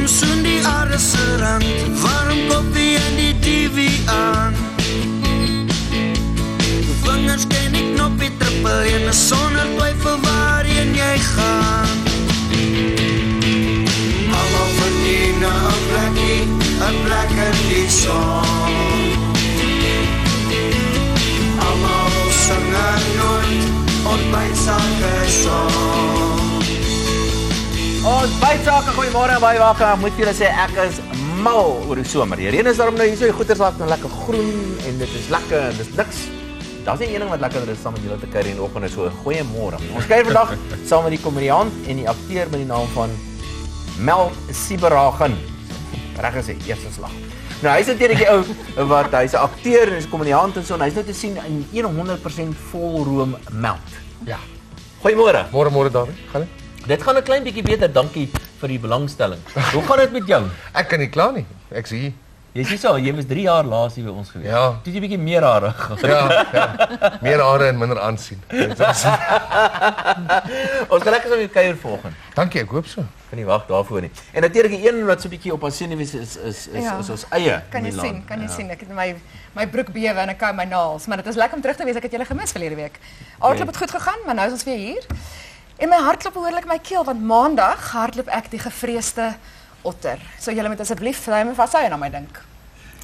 soen die aarde se rand, warm koffie en die TV aan. Vingers ken die knoppie trippel en sonder twyfel waarheen jy gaan. Almal verdien 'n plek in die son. Almal sing nooit ontbytsake song. Ontbytsake, goeiemôre en baie welkom. Ek moet julle sê ek is mal oor die somer. Die reën is daarom nou hier so, die goeders raak nou lekker groen en dit is lekker en dit is niks. Daar's nie een ding wat lekkerder is saam met julle te kuier in die oggend, so goeiemôre. Ons kuier vandag saam met die komediant en die akteur met die naam van Mel Sieberhagen. Reg gesê, eerste slag. Nou hy's natuurlik die ou wat hy's 'n akteur en hy's 'n komediant en so en hy's nou te sien in 100% volroom meld. Ja. Goeiemôre. Môre Dawie, gaan dit? Dit gaan 'n klein bietjie beter, dankie vir die belangstelling. Hoe gaan dit met jou? Ek kan nie kla nie. Ek sien. Jy sê so, jy was 3 jaar laas hier by ons gewees. Ja. Toe jy bietjie meer hare gehad. Ja. Meer hare en minder aansien. Ons gaan lekker saam met kuier vanoggend. Dankie, ek hoop so. Kan nie wag daarvoor nie. En natuurlik die een wat so 'n bietjie op haar senuwees is ons eie. Kan jy sien, ek het my broek bewe en ek kou my naels, maar dit is lekker om terug te wees. Ek het julle gemis verlede week. Hardloop het goed gegaan, maar nou is ons weer hier. En my hart klop behoorlik my keel want maandag hardloop ek die gevreesde otter. So julle moet asseblief my vashou en aan my dink.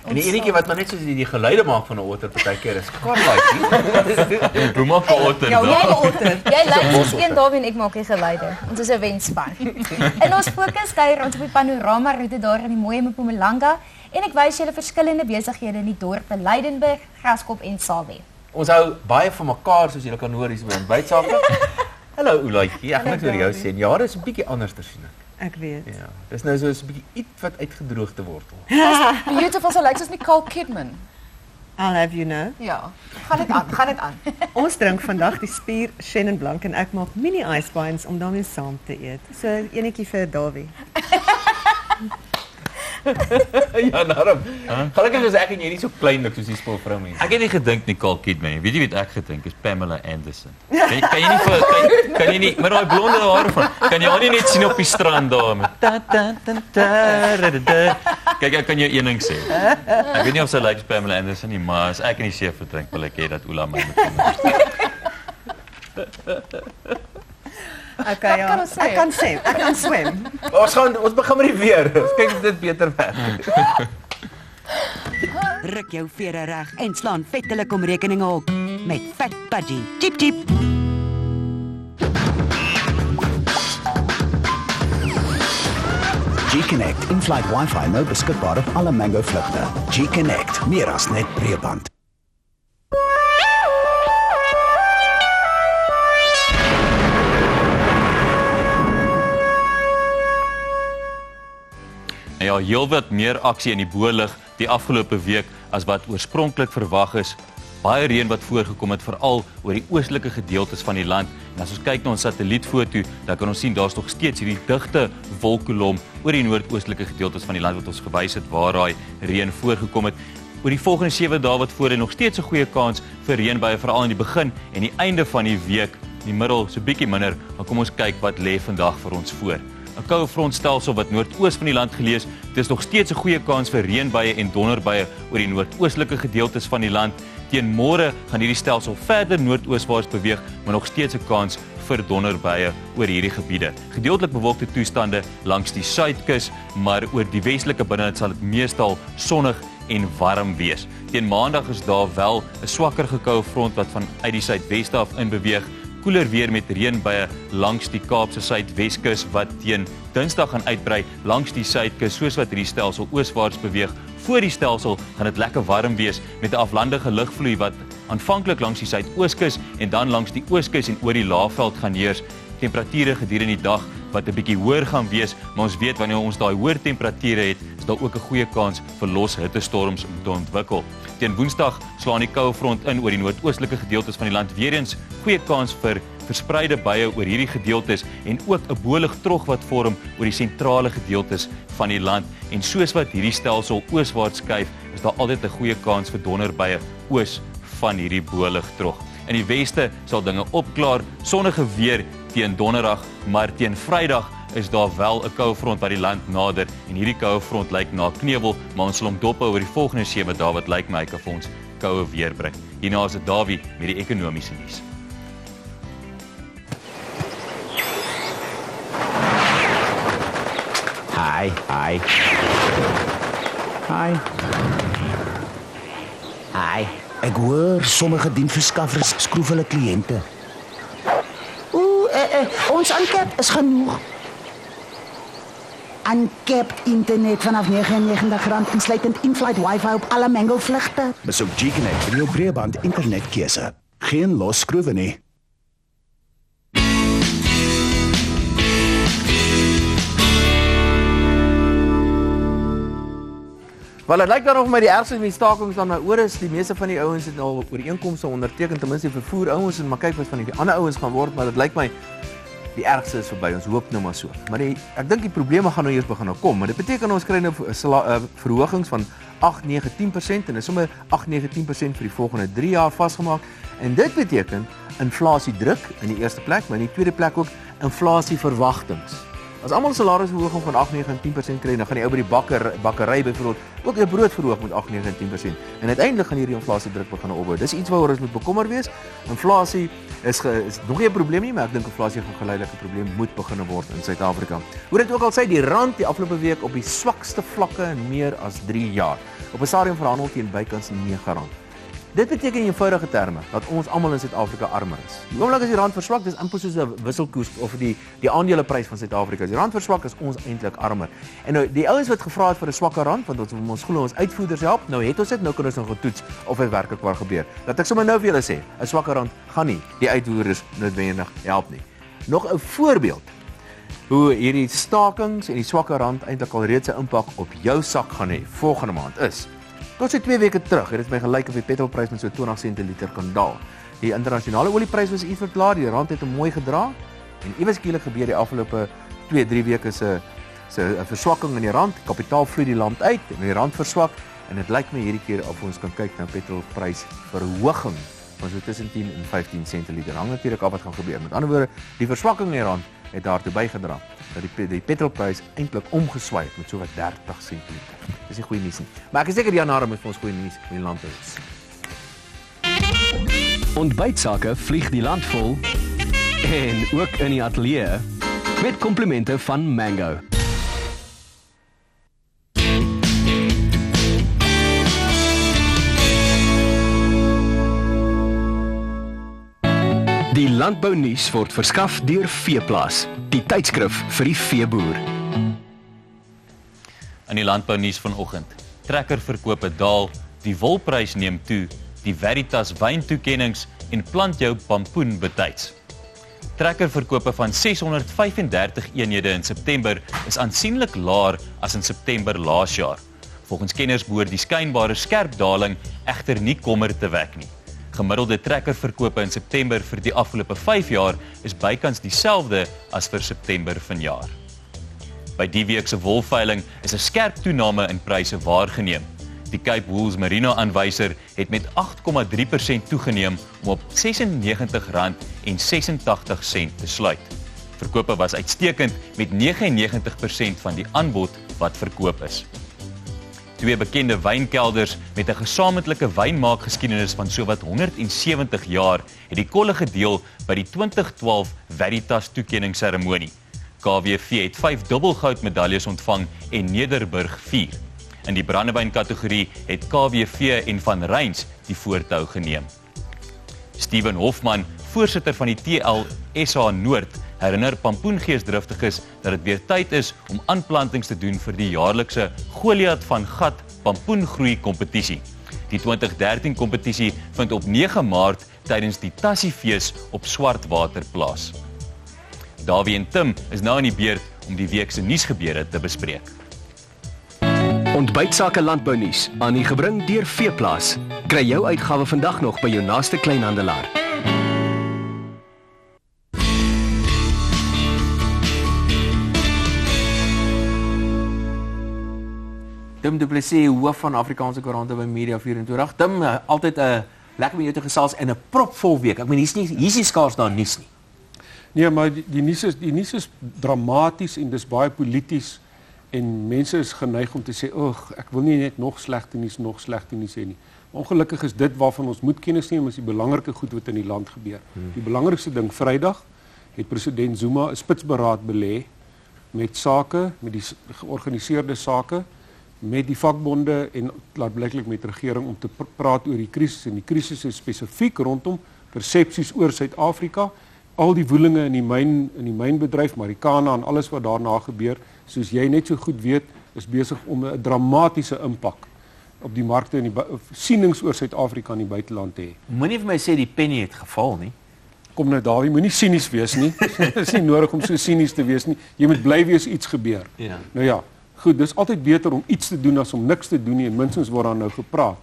En die enetjie wat maar net soos die geluide maak van 'n otter partykeer is Carlike. Hoe maak 'n otter? Ja, jy 'n otter. Jy lyk soos een Dawie en ek maak die geluide. Ons is 'n wenspan. In ons fokus kuier ons op die panorama roete daar in die mooi Mpumalanga en ek wys julle verskillende besighede in die dorpe Leidenburg, Graskop en Salwe. Ons hou baie van mekaar soos julle kan hoor hier by ontbytsake. Hallo Oulaitjie, ek moet oor jou sê. Ja, dit is 'n bietjie anders te sien. Ek weet. Ja, dis nou so 'n bietjie iets wat uitgedroogde wortel. Beautiful, so lyk soos Nicole Kidman. I'll have you know. Ja, gaan dit aan. Ons drink vandag die spier Chenin Blanc en ek maak mini ice pints om daarmee saam te eet. So enetjie vir Dawie. Ja, daarom. Gelukkig is ek en jy nie so kleinlik soos die spulvrou mense. Ek het nie gedink Nicole Kidman. Weet jy wat ek gedink is Pamela Anderson. Kan jy nie met daai blonde hare van kan jy haar nie net sien op die strand daar met Kyk, ek kan jou een ding sê. Ek weet nie of sy lyk Pamela Anderson nie, maar as ek in die see verdrink wil ek hê dat Oula my moet kom. Okay, ja. Ek kan swem. Ons begin met die weer. Ons kyk of dit beter werk. Ruk jou vere reg en slaan vettelik om rekeninge op met Fat Budgie. Chip chip. G-Connect in-flight wifi nou beskikbaar op alle Mango vlugte. G-Connect, meer as net breedband. Ja, heelwat meer aksie in die bolig die afgelope week as wat oorspronklik verwag is. Baie reën wat voorgekom het veral oor die oostelike gedeeltes van die land. En as ons kyk na ons satellietfoto, dan kan ons sien daar's nog steeds hierdie digte wolkkolom oor die noordoostelike gedeeltes van die land wat ons gewys het waar daai reën voorgekom het. Oor die volgende 7 dae wat voor lê nog steeds 'n goeie kans vir reënbuie veral in die begin en die einde van die week, in die middel so bietjie minder. Maar kom ons kyk wat lê vandag vir ons voor. 'n Koue frontstelsel wat noordoos van die land gelees. Dit is nog steeds 'n goeie kans vir reënbuie en donderbuie oor die noordoostelike gedeeltes van die land. Teen môre gaan hierdie stelsel verder noordooswaarts beweeg, maar nog steeds 'n kans vir donderbuie oor hierdie gebiede. Gedeeltelik bewolkte toestande langs die suidkus, maar oor die westelike binneland sal dit meestal sonnig en warm wees. Teen maandag is daar wel 'n swakker gekoue front wat van uit die suidweste af in beweeg. Koeler weer met reënbuie langs die Kaapse suidweskus wat teen Dinsdag gaan uitbrei langs die suidkus soos wat hierdie stelsel ooswaarts beweeg. Voor die stelsel gaan dit lekker warm wees met 'n aflandige lugvloei wat aanvanklik langs die suidooskus en dan langs die ooskus en oor die laagveld gaan heers. Temperature gedurende die dag wat 'n bietjie hoër gaan wees, maar ons weet wanneer ons daai hoër temperature het, is daar ook 'n goeie kans vir los hittestorms om te ontwikkel. Teen Woensdag slaan die koue front in oor die noordoostelike gedeeltes van die land. Weer eens goeie kans vir verspreide buie oor hierdie gedeeltes en ook 'n boligtrog wat vorm oor die sentrale gedeeltes van die land. En soos wat hierdie stelsel ooswaarts skuif, is daar altyd 'n goeie kans vir donderbuie oos van hierdie boligtrog. In die weste sal dinge opklaar, sonnige weer teen donderdag, maar teen Vrydag is daar wel 'n koue front wat die land nader en hierdie koue front lyk na knevel, maar ons sal hom dop hou oor die volgende 7 dae wat lyk my hy kan vir ons koue weer bring. Hierna is dit Dawie met die ekonomiese nuus. Hi. Ek hoor sommige dienverskaffers skroef hulle kliënte. Ons Uncapped is genoeg. Uncapped internet vanaf R99 insluitend in-flight wifi op alle Mango vlugte. Besoek G-Connect vir jou breëband internetkeuse. Geen los skroewe nie. Wel, dit lyk daarof my die ergste van die stakings dan oor is. Die meeste van die ouens het al ooreenkomste onderteken, ten minste vervoer ouens en maar kyk wat van die ander ouens gaan word, maar dit lyk my die ergste is verby. Ons hoop nou maar so. Maar ek dink die probleme gaan nou eers begin kom, maar dit beteken ons kry nou verhogings van 8, 9, 10% en is sommer 8, 9, 10% vir die volgende 3 jaar vasgemaak. En dit beteken inflasiedruk in die eerste plek, maar in die tweede plek ook inflasieverwagtings. As almal salarisverhoging van 8, 9 en 10% kry, dan gaan die ou by die bakkery byvoorbeeld ook 'n brood verhoog met 8, 9 en 10%. En uiteindelik gaan hierdie inflasiedruk begin opbou. Dis iets waaroor ons moet bekommer wees. Inflasie is nog nie 'n probleem nie, maar ek dink inflasie gaan geleidelik 'n probleem moet begin word in Suid-Afrika. Hoe dit ook al sê, die rand die afgelope week op die swakste vlakke in meer as 3 jaar. Op 'n stadium verhandel teen bykans R9. Dit beteken in eenvoudige terme dat ons almal in Suid-Afrika armer is. Die oomblik as die rand verswak, dis amper soos 'n wisselkoers of die aandeleprys van Suid-Afrika. As die rand verswak, is ons eintlik armer. En nou die ouens wat gevra het vir 'n swakker rand, want ons glo ons uitvoerders help, nou het ons dit, nou kan ons nog getoets of dit werklik waar gebeur. Dat ek sommer nou vir julle sê, 'n swakker rand gaan nie die uitvoerders noodwendig help nie. Nog 'n voorbeeld hoe hierdie stakings en die swakker rand eintlik al reeds 'n impak op jou sak gaan hê volgende maand is. Tot so 2 weke terug het dit my gelyk of die petrolprys met so 20 sent per liter kan daal. Die internasionale olieprys was iets verklaar, die rand het hom mooi gedra en iewes skielik gebeur die afgelope 2-3 weke se verswakking in die rand, kapitaal vloei die land uit en die rand verswak en dit lyk my hierdie keer of ons kan kyk na petrolprys verhoging van so tussen 10 en 15 sent per liter. Hang natuurlik af wat gaan gebeur. Met ander woorde, die verswakking in die rand het daartoe bygedra dat die petrolprys eintlik omgeswaai het met so wat 30 sent per liter. Dis nie goeie nuus nie. Maar ek is seker Jan Harm het vir ons goeie nuus in die land is. Ontbytsake vlieg die land vol en ook in die ateljee met komplimente van Mango. Die landbounuus word verskaf deur Veeplaas, die tydskrif vir die veeboer. In die landbounuus vanoggend. Trekkerverkope daal, die wolprys neem toe, die Veritas wyntoekennings en plant jou pampoen betyds. Trekkerverkope van 635 eenhede in September is aansienlik laer as in September laas jaar. Volgens kenners behoort die skynbare skerp daling egter nie kommer te wek nie. Gemiddelde trekkerverkope in September vir die afgelope 5 jaar is bykans dieselfde as vir September vanjaar. By die week se wolveiling is 'n skerp toename in pryse waargeneem. Die Cape Wool's Merino aanwyser het met 8,3% toegeneem om op R96,86 te sluit. Verkope was uitstekend met 99% van die aanbod wat verkoop is. Twee bekende wynkelders met 'n gesamentlike wynmaakgeskiedenis van sowat 170 jaar het die kolle gedeel by die 2012 Veritas toekenningsseremonie. KWV het 5 dubbelgoudmedaljes ontvang en Nederburg 4. In die brandewynkategorie het KWV en Van Reyns die voortou geneem. Steven Hofman, voorsitter van die TL SA Noord, herinner pampoengeesdriftiges dat dit weer tyd is om aanplantings te doen vir die jaarlikse Goliath van Gat pampoengroei kompetisie. Die 2013 kompetisie vind op 9 Maart tydens die Tassiefees op Swartwater plaas. Dawie en Tim is nou in die beurt om die week se nuusgebeure te bespreek. Ontbytsake landbounuus aan u gebring deur Veeplaas. Kry jou uitgawe vandag nog by jou naaste kleinhandelaar. Tim Du Plessis, hoof van Afrikaanse Koerante by Media 24. Tim, altyd lekker met jou te gesels en 'n propvol week. Ek meen hier's nie skaars daar nuus nie. Nee, maar die nuus is dramaties en dis baie polities en mense is geneig om te sê, ek wil nie net nog slegte nuus hê nie. Maar ongelukkig is dit waarvan ons moet kennis neem, is die belangrike goed wat in die land gebeur. Die belangrikste ding, Vrydag het president Zuma 'n spitsberaad belê met sake, met die georganiseerde sake, met die vakbonde en klaarblyklik met regering om te praat oor die krisis. En die krisis is spesifiek rondom persepsies oor Suid-Afrika, al die woelinge in die mynbedryf, Marikana en alles wat daarna gebeur, soos jy net so goed weet, is besig om 'n dramatiese impak op die markte en die sienings oor Suid-Afrika in die buiteland te hê. Moenie vir my sê die penny het geval nie. Kom nou Dawie, moenie sinies wees nie. Dit is nie nodig om so sinies te wees nie. Jy moet bly wees iets gebeur. Ja. Nou ja, goed, dis altyd beter om iets te doen as om niks te doen nie en minstens word daar nou gepraat.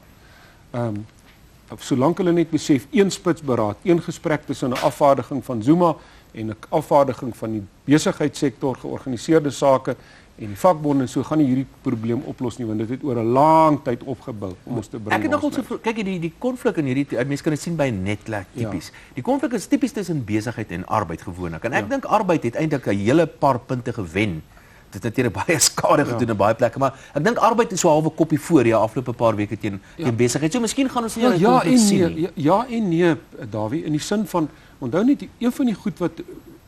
Solank hulle net besef, een spitsberaad, een gesprek tussen 'n afvaardiging van Zuma en 'n afvaardiging van die besigheidssektor, georganiseerde sake en die vakbonde, so gaan nie hierdie probleem oplos nie, want dit het oor 'n lang tyd opgebou om ons te bring. Ek het nogal so kyk die konflik in hierdie mense kan dit sien by Netwerk tipies. Ja. Die konflik is tipies tussen besigheid en arbeid gewoonlik. En ek dink arbeid het eintlik 'n hele paar punte gewen. Dit het natuurlik baie skade gedoen in baie plekke, maar ek dink arbeid is so halwe koppie voor die afgelope paar weke teen besigheid. So miskien gaan ons nie ja en nee, Dawie, in die sin van onthou net een van die goed wat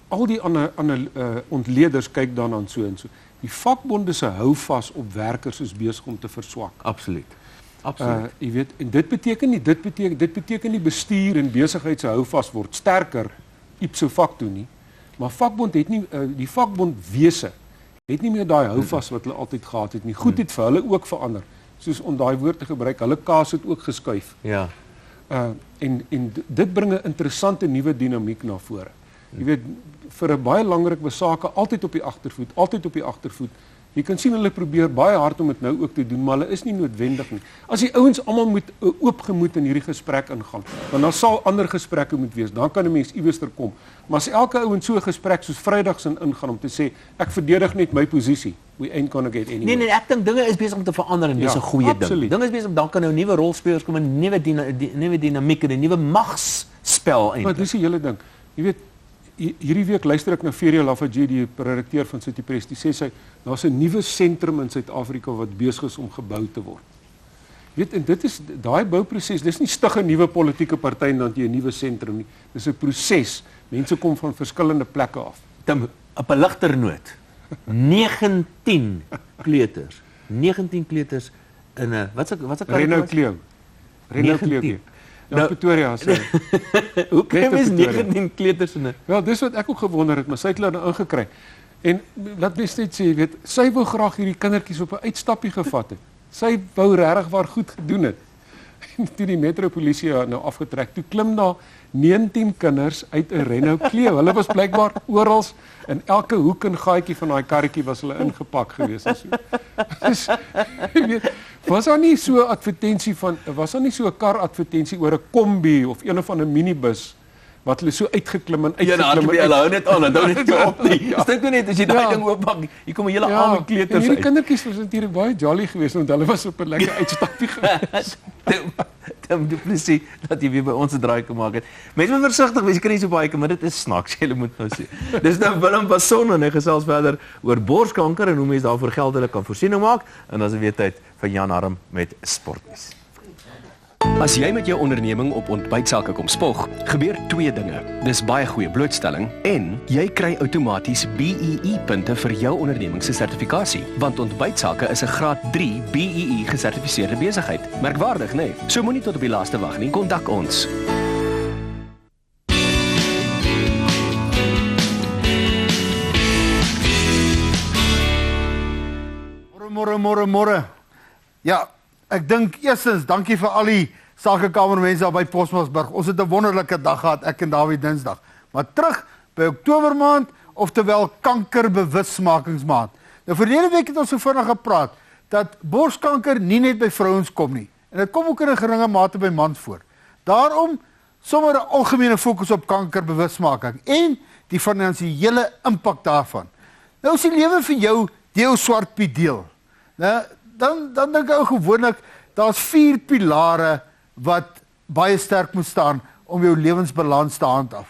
al die ander ontleeders kyk dan aan so en so. Die vakbonde se hou vas op werkers is besig om te verswak. Absoluut. Jy weet, en dit beteken nie bestuur en besigheid se hou vas word sterker ipso facto nie, maar vakbond het nie die vakbondwese het nie meer daai hou vas wat hulle altyd gehad het nie. Goed het vir hulle ook verander. Soos om daai woord te gebruik, hulle kaas het ook geskuif. Ja. En dit bring 'n interessante nuwe dinamiek na vore. Jy weet, vir 'n baie belangrik besake altyd op die agtervoet. Jy kan sien hulle probeer baie hard om dit nou ook te doen, maar hulle is nie noodwendig nie. As die ouens almal moet oopgemoed in hierdie gesprek ingaan, want dan sal ander gesprekke moet wees, dan kan 'n mens iewers kom. Maar as elke ou in so 'n gesprek soos Vrydag se ingaan om te sê ek verdedig net my posisie, we ain't gonna get anywhere. Nee, ek dink dinge is besig om te verander en dis 'n goeie ding. Dinge is besig om dan kan nou nuwe rolspelers kom, 'n nuwe dinamiek en 'n nuwe magsspel eintlik. Maar dis die hele ding. Jy weet, hierdie week luister ek na Ferial Lafayette, die redakteur van City Press, die sê daar's 'n nuwe sentrum in Suid-Afrika wat besig is om gebou te word. Jy weet, en dit is daai bouproses, dis nie stig 'n nuwe politieke party en dan jy 'n nuwe sentrum nie. Dis 'n proses. Mense kom van verskillende plekke af. Op 'n ligter noot. 19 kleuters. 19 kleuters in 'n wat's Renault Clio. Ja, Pretoria sê. Hoe kry mens 19 kleuters in 'n? Ja, dis wat ek ook gewonder het, maar sy het hulle nou ingekry. En laat mens net sê, jy weet, sy wou graag hierdie kindertjies op 'n uitstappie gevat het. Sy wou regtig waar goed gedoen het. En toe die metropolisie nou afgetrek, toe klim daar 19 kinders uit 'n Renault Clio. Hulle was blykbaar oral in elke hoek en gaatjie van daai karretjie was hulle ingepak gewees en so. Dus, jy weet, was daar nie so 'n advertensie was daar nie so 'n kar advertensie oor 'n kombi of een of ander minibus wat hulle so uitgeklim en uitgeklim. Ja, hulle hou net aan, hou net nie op nie. Dink net as jy daai ding oopmaak, hier kom 'n hele arme kleuters uit. Hierdie kindertjies was natuurlik baie jolly geweest want hulle was op 'n lekker uitstappie geweest. Tim Du Plessis dat jy weer by ons 'n draai kan maak het. Mense moet versigtig wees, jy kan nie so baie kom, maar dit is snaaks, jy moet nou sê. Dis nou Willem Basson en hy gesels verder oor borskanker en hoe mense daarvoor geldelik kan voorsiening maak en dan is weer tyd vir Jan Harm met sportnuus. As jy met jou onderneming op ontbytsake kom spog, gebeur twee dinge. Dis baie goeie blootstelling en jy kry outomaties BEE punte vir jou onderneming se sertifikasie, want ontbytsake is 'n graad 3 BEE gesertifiseerde besigheid. Merkwaardig, né? Nee? So moenie tot op die laaste wag nie. Kontak ons. Môre. Ja, ek dink eerstens dankie vir al die sakekamermense daar by Posmasburg. Ons het 'n wonderlike dag gehad, ek en Dawie Dinsdag. Maar terug by Oktobermaand, oftewel kankerbewusmakingsmaand. Nou verlede week het ons so vinnig gepraat dat borskanker nie net by vrouens kom nie. En dit kom ook in 'n geringe mate by mans voor. Daarom sommer 'n algemene fokus op kankerbewusmaking en die finansiële impak daarvan. Nou is die lewe vir jou deel swart piet deel. Nou dan dink ek gewoonlik daar's 4 pilare wat baie sterk moet staan om jou lewensbalans te handhaaf.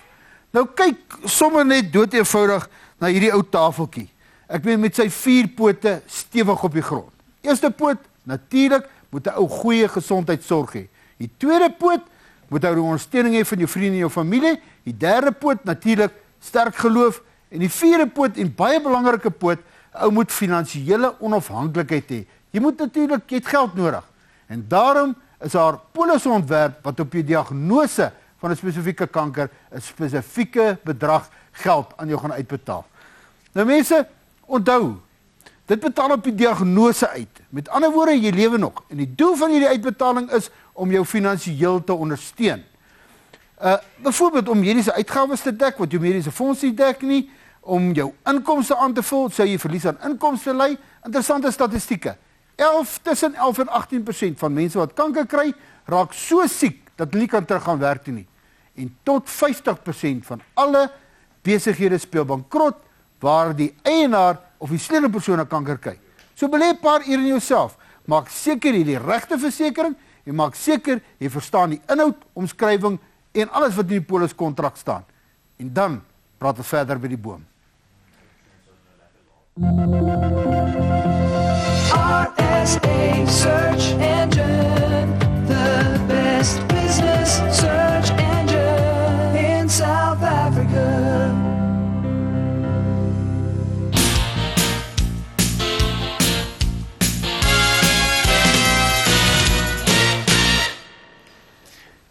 Nou kyk sommer net dood eenvoudig na hierdie ou tafeltjie. Ek meen met sy 4 pote stewig op die grond. Eerste poot, natuurlik, moet 'n ou goeie gesondheidsorg hê. Die tweede poot moet ou die ondersteuning hê van jou vriende en jou familie. Die derde poot natuurlik sterk geloof en die vierde poot en baie belangrike poot, ou moet finansiële onafhanklikheid hê. Jy moet natuurlik, jy het geld nodig. En daarom is daar polisse ontwerp wat op jou diagnose van 'n spesifieke kanker 'n spesifieke bedrag geld aan jou gaan uitbetaal. Nou mense, onthou, dit betaal op die diagnose uit. Met ander woorde, jy lewe nog. En die doel van hierdie uitbetaling is om jou finansiëel te ondersteun. Byvoorbeeld om mediese uitgawes te dek, wat jou mediese fonds nie dek nie, om jou inkomste aan te vul, sou jy verlies aan inkomste ly. Interessante statistieke. Tussen 11 en 18% van mense wat kanker kry, raak so siek dat hulle nie kan teruggaan werk toe nie. En tot 50% van alle besighede speel bankrot waar die eienaar of die sleutelpersoon kanker kry. So belê 'n paar ure in jouself. Maak seker jy die regte versekering en maak seker jy verstaan die inhoud, omskrywing en alles wat in die poliskontrak staan. En dan praat ons verder by die boom. RSA Search Engine, the best business search engine in South Africa.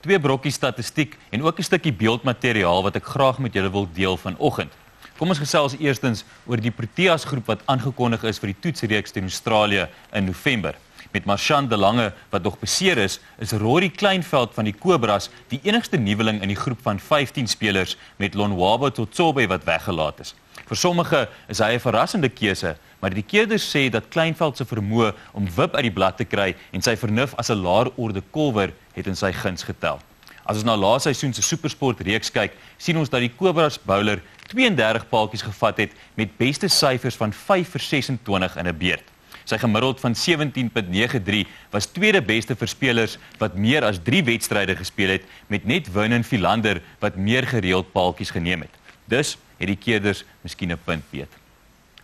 Twee brokkies statistiek en ook 'n stukkie beeldmateriaal wat ek graag met julle wil deel vanoggend. Kom ons gesels eerstens oor die Proteas groep wat aangekondig is vir die toetsreeks teen Australië in November. Met Marchand de Lange wat nog beseer is Rory Kleinveld van die Cobras die enigste nuweling in die groep van 15 spelers met Lonwabo Totsobe wat weggelaat is. Vir sommige is hy 'n verrassende keuse, maar die keerders sê dat Kleinveld se vermoë om wip uit die blad te kry en sy vernuf as 'n laer orde kolwer het in sy guns getel. As ons na laas seisoen se Supersport reeks kyk, sien ons dat die Cobras bowler 32 paaltjies gevat het met beste syfers van 5 vir 26 in 'n beurt. Sy gemiddeld van 17.93 was tweede beste vir spelers wat meer as 3 wedstryde gespeel het, met net Vernon Philander wat meer gereeld paaltjies geneem het. Dus het die keerders miskien 'n punt beet.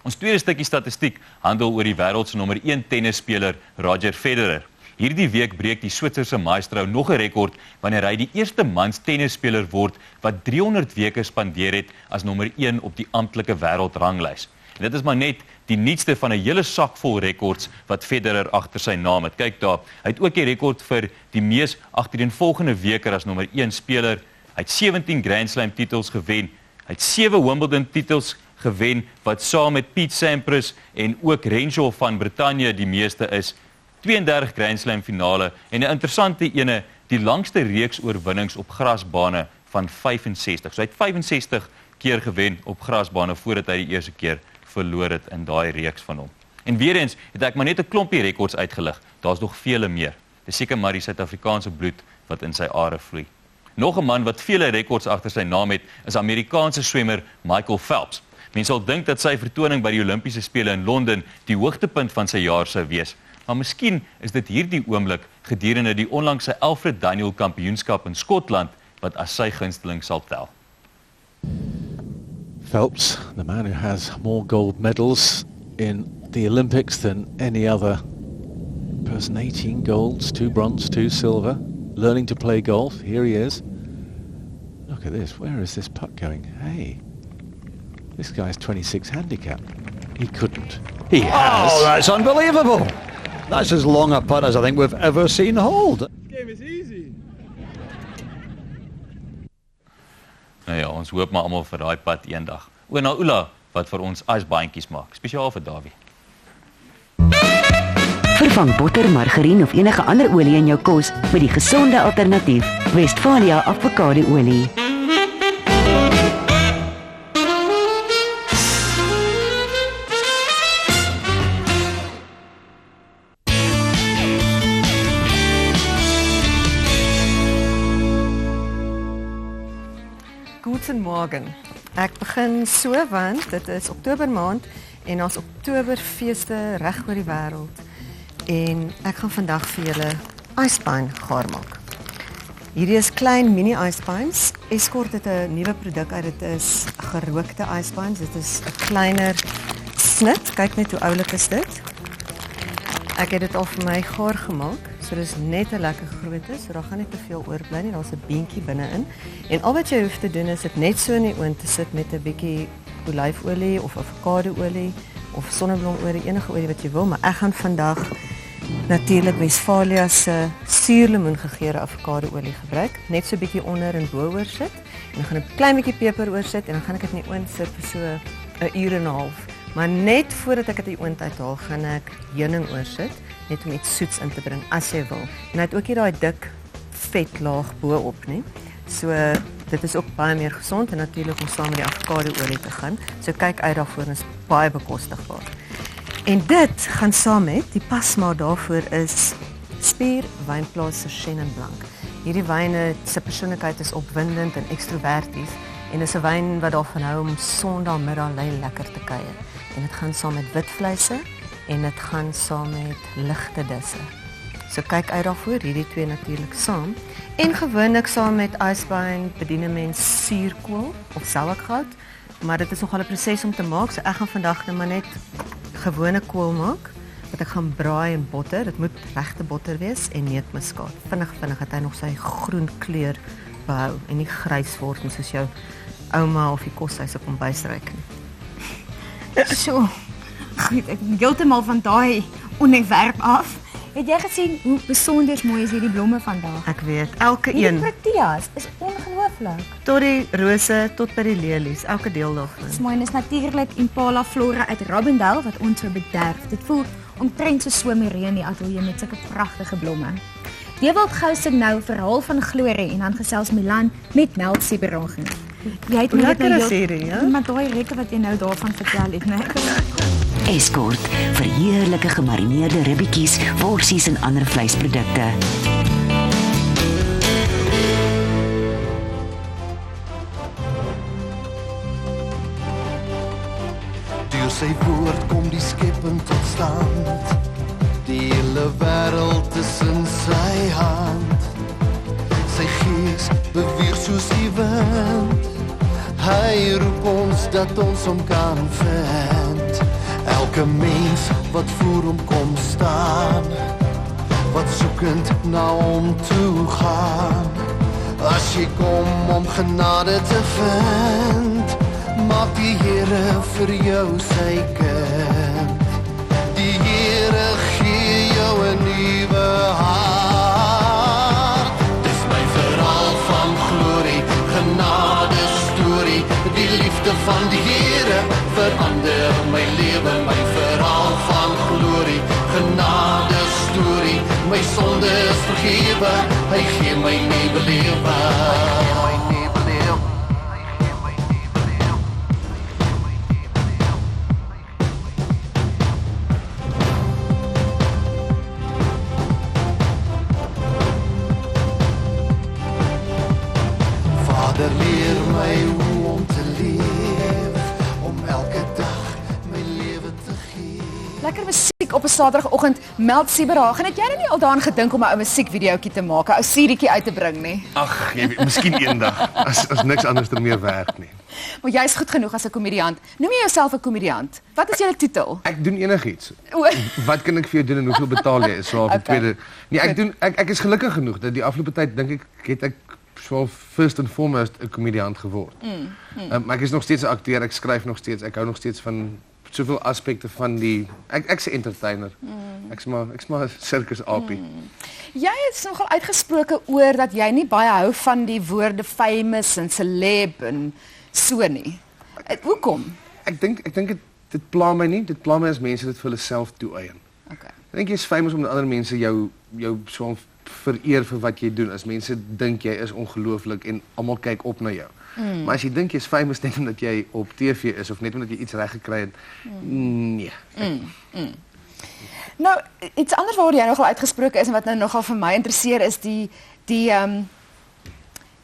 Ons tweede stukkie statistiek handel oor die wêreld se nommer 1 tennisspeler Roger Federer. Hierdie week breek die Switserse maestro nog 'n rekord wanneer hy die eerste mans tennisspeler word wat 300 weke spandeer het as nommer 1 op die amptelike wêreldranglys. En dit is maar net die nuutste van 'n hele sak vol rekords wat Federer agter sy naam het. Kyk daar, hy het ook die rekord vir die mees agtereenvolgende weke as nommer 1 speler. Hy het 17 Grand Slam titels gewen. Hy het 7 Wimbledon titels gewen wat saam met Pete Sampras en ook Renshaw van Brittanje die meeste is. 32 Grand Slam finale en 'n interessante ene, die langste reeks oorwinnings op grasbane van 65. So hy het 65 keer gewen op grasbane voordat hy die eerste keer verloor het in daai reeks van hom. En weer eens het ek maar net 'n klompie rekords uitgelig. Daar's nog vele meer. Dis seker maar die Suid-Afrikaanse bloed wat in sy are vloei. Nog 'n man wat vele rekords agter sy naam het, is Amerikaanse swemmer Michael Phelps. Mense sal dink dat sy vertoning by die Olimpiese spele in Londen die hoogtepunt van sy jaar sou wees. Maar miskien is dit hierdie oomblik gedurende die onlangse Alfred Daniel kampioenskap in Skotland wat as sy gunsteling sal tel. Phelps, the man who has more gold medals in the Olympics than any other person, 18 golds, 2 bronze, 2 silver, learning to play golf. Here he is. Look at this. Where is this putt going? Hey, this guy's 26 handicap. He couldn't. He has. Oh, that's unbelievable. That's as long a putt as I think we've ever seen hold. This game is easy. Nou ja, ons hoop maar almal vir daai pad eendag. O, na Ula wat vir ons ysbaantjies maak, spesiaal vir Dawie. Vervang botter, margarien of enige ander olie in jou kos met die gesonde alternatief Westphalia avokadoolie. Guten Morgen. Ek begin so want dit is Oktober maand en ons Oktoberfeeste reg oor die wêreld. En ek gaan vandag vir julle ysbaan gaar maak. Hierdie is klein mini ysbaans Escort het 'n nuwe produk uit. Dit is gerookte icebinds. Dit is 'n kleiner snit. Kyk net hoe oulik is dit. Ek het dit al vir my gaar gemaak. So dis net 'n lekker grootte, so daar gaan nie te veel oorbly nie. Daar's 'n beentjie binne-in. En al wat jy hoef te doen is dit net so in die oond te sit met 'n bietjie olyfolie of avokadoolie of sonneblomolie, enige olie wat jy wil, maar ek gaan vandag natuurlik Westfalia se suurlemoen gegeurde avokadoolie gebruik. Net so 'n bietjie onder en bo oor sit en dan gaan ek 'n klein bietjie peper oor sit en dan gaan ek dit in die oond sit vir so 'n uur en 'n half. Maar net voordat ek dit uit die oond uithaal, gaan ek heuning oor sit, net om iets soets in te bring as jy wil. En hy het ook hier daai dik vetlaag bo-op, nie? So dit is ook baie meer gesond en natuurlik om saam met die avokadoolie te gaan. So kyk uit daarvoor, is baie bekostigbaar. En dit gaan saam met die pasmaat daarvoor is Spier Wynplaas se Chenin Blanc. Hierdie wyne se persoonlikheid is opwindend en ekstroverties en is 'n wyn wat daarvan hou om Sondagmiddag lekker te kuier. En dit gaan saam met witvleise en dit gaan saam met ligte disse. So kyk uit daarvoor, hierdie twee natuurlik saam. En gewoonlik saam met icebine bedien 'n mens suurkool of sauerkraut, maar dit is nogal 'n proses om te maak, so ek gaan vandag net maar net gewone kool maak wat ek gaan braai in botter. Dit moet regte botter wees en neutmuskaat. Vinnig dat hy nog sy groen kleur behou en nie grys word soos jou ouma of die koshuis op kombuis ruik nie. So, goed, ek ben heeltemal van daai onderwerp af. Het jy gesien hoe besonder mooi is hierdie blomme vandag? Ek weet, elke een. Die proteas is ongelooflik. Tot die rose, tot by die lelies, elke deel daarvan. Dis mooi en is natuurlik Impala Flora uit Robindale wat ons so bederf. Dit voel omtrent so somerreën in die ateljee met sulke pragtige blomme. Jy wil gou sing nou verhaal van Glorie en dan gesels Milan met Meld Sieberage. Jy het lekker as hierdie, ja? Maar daai rekke wat jy nou daarvan vertel het, né? Escort vir heerlike gemarineerde ribbetjies, worsies en ander vleisprodukte. Deur sy woord kom die skepping tot stand. Die hele wêreld is in sy hand. Sy gees beweeg soos die wind. Hy roep ons dat ons hom kan vind. Elke mens wat voor hom kom staan, wat soekend na hom toe gaan. As jy kom om genade te vind, maak die Here vir jou sy kind. Die Here gee jou 'n nuwe hart. Dis my verhaal van glorie, genade storie. Die liefde van die Here verander my lewe. My verhaal van glorie, genade storie. My sonde is vergewe, hy gee my nuwe lewe. Vader, leer my hoe om te leef, om elke dag my lewe te gee. Lekker musiek op 'n Saterdagoggend. Meld Sieberage. Het jy nou nie al daaraan gedink om 'n ou musiekvideoetjie te maak, 'n ou serietjie uit te bring nie? Ag, jy weet, miskien eendag as niks anders er meer werk nie. Maar jy's goed genoeg as 'n komediant. Noem jy jouself 'n komediant? Wat is jou titel? Ek doen enigiets. Wat kan ek vir jou doen en hoeveel betaal jy? Is so 'n tweede. Nee, ek is gelukkig genoeg dat die afgelope tyd dink ek het ek so first and foremost 'n komediant geword. Maar ek is nog steeds 'n akteur, ek skryf nog steeds, ek hou nog steeds van soveel aspekte van die ek's 'n entertainer. Ek's maar 'n sirkusaapie. Jy het nogal uitgesproke oor dat jy nie baie hou van die woorde famous en celeb en so nie. Hoekom? Ek dink dit pla my nie. Dit pla my as mense dit vir hulle self toeëien. Okay. Ek dink jy is famous omdat ander mense jou so vereer vir wat jy doen. As mense dink jy is ongelooflik en almal kyk op na jou. Maar as jy dink jy's famous net omdat jy op TV is of net omdat jy iets reg gekry het, nee. Nou, iets anders waaroor jy nogal uitgesproke is en wat nou nogal vir my interesseer is die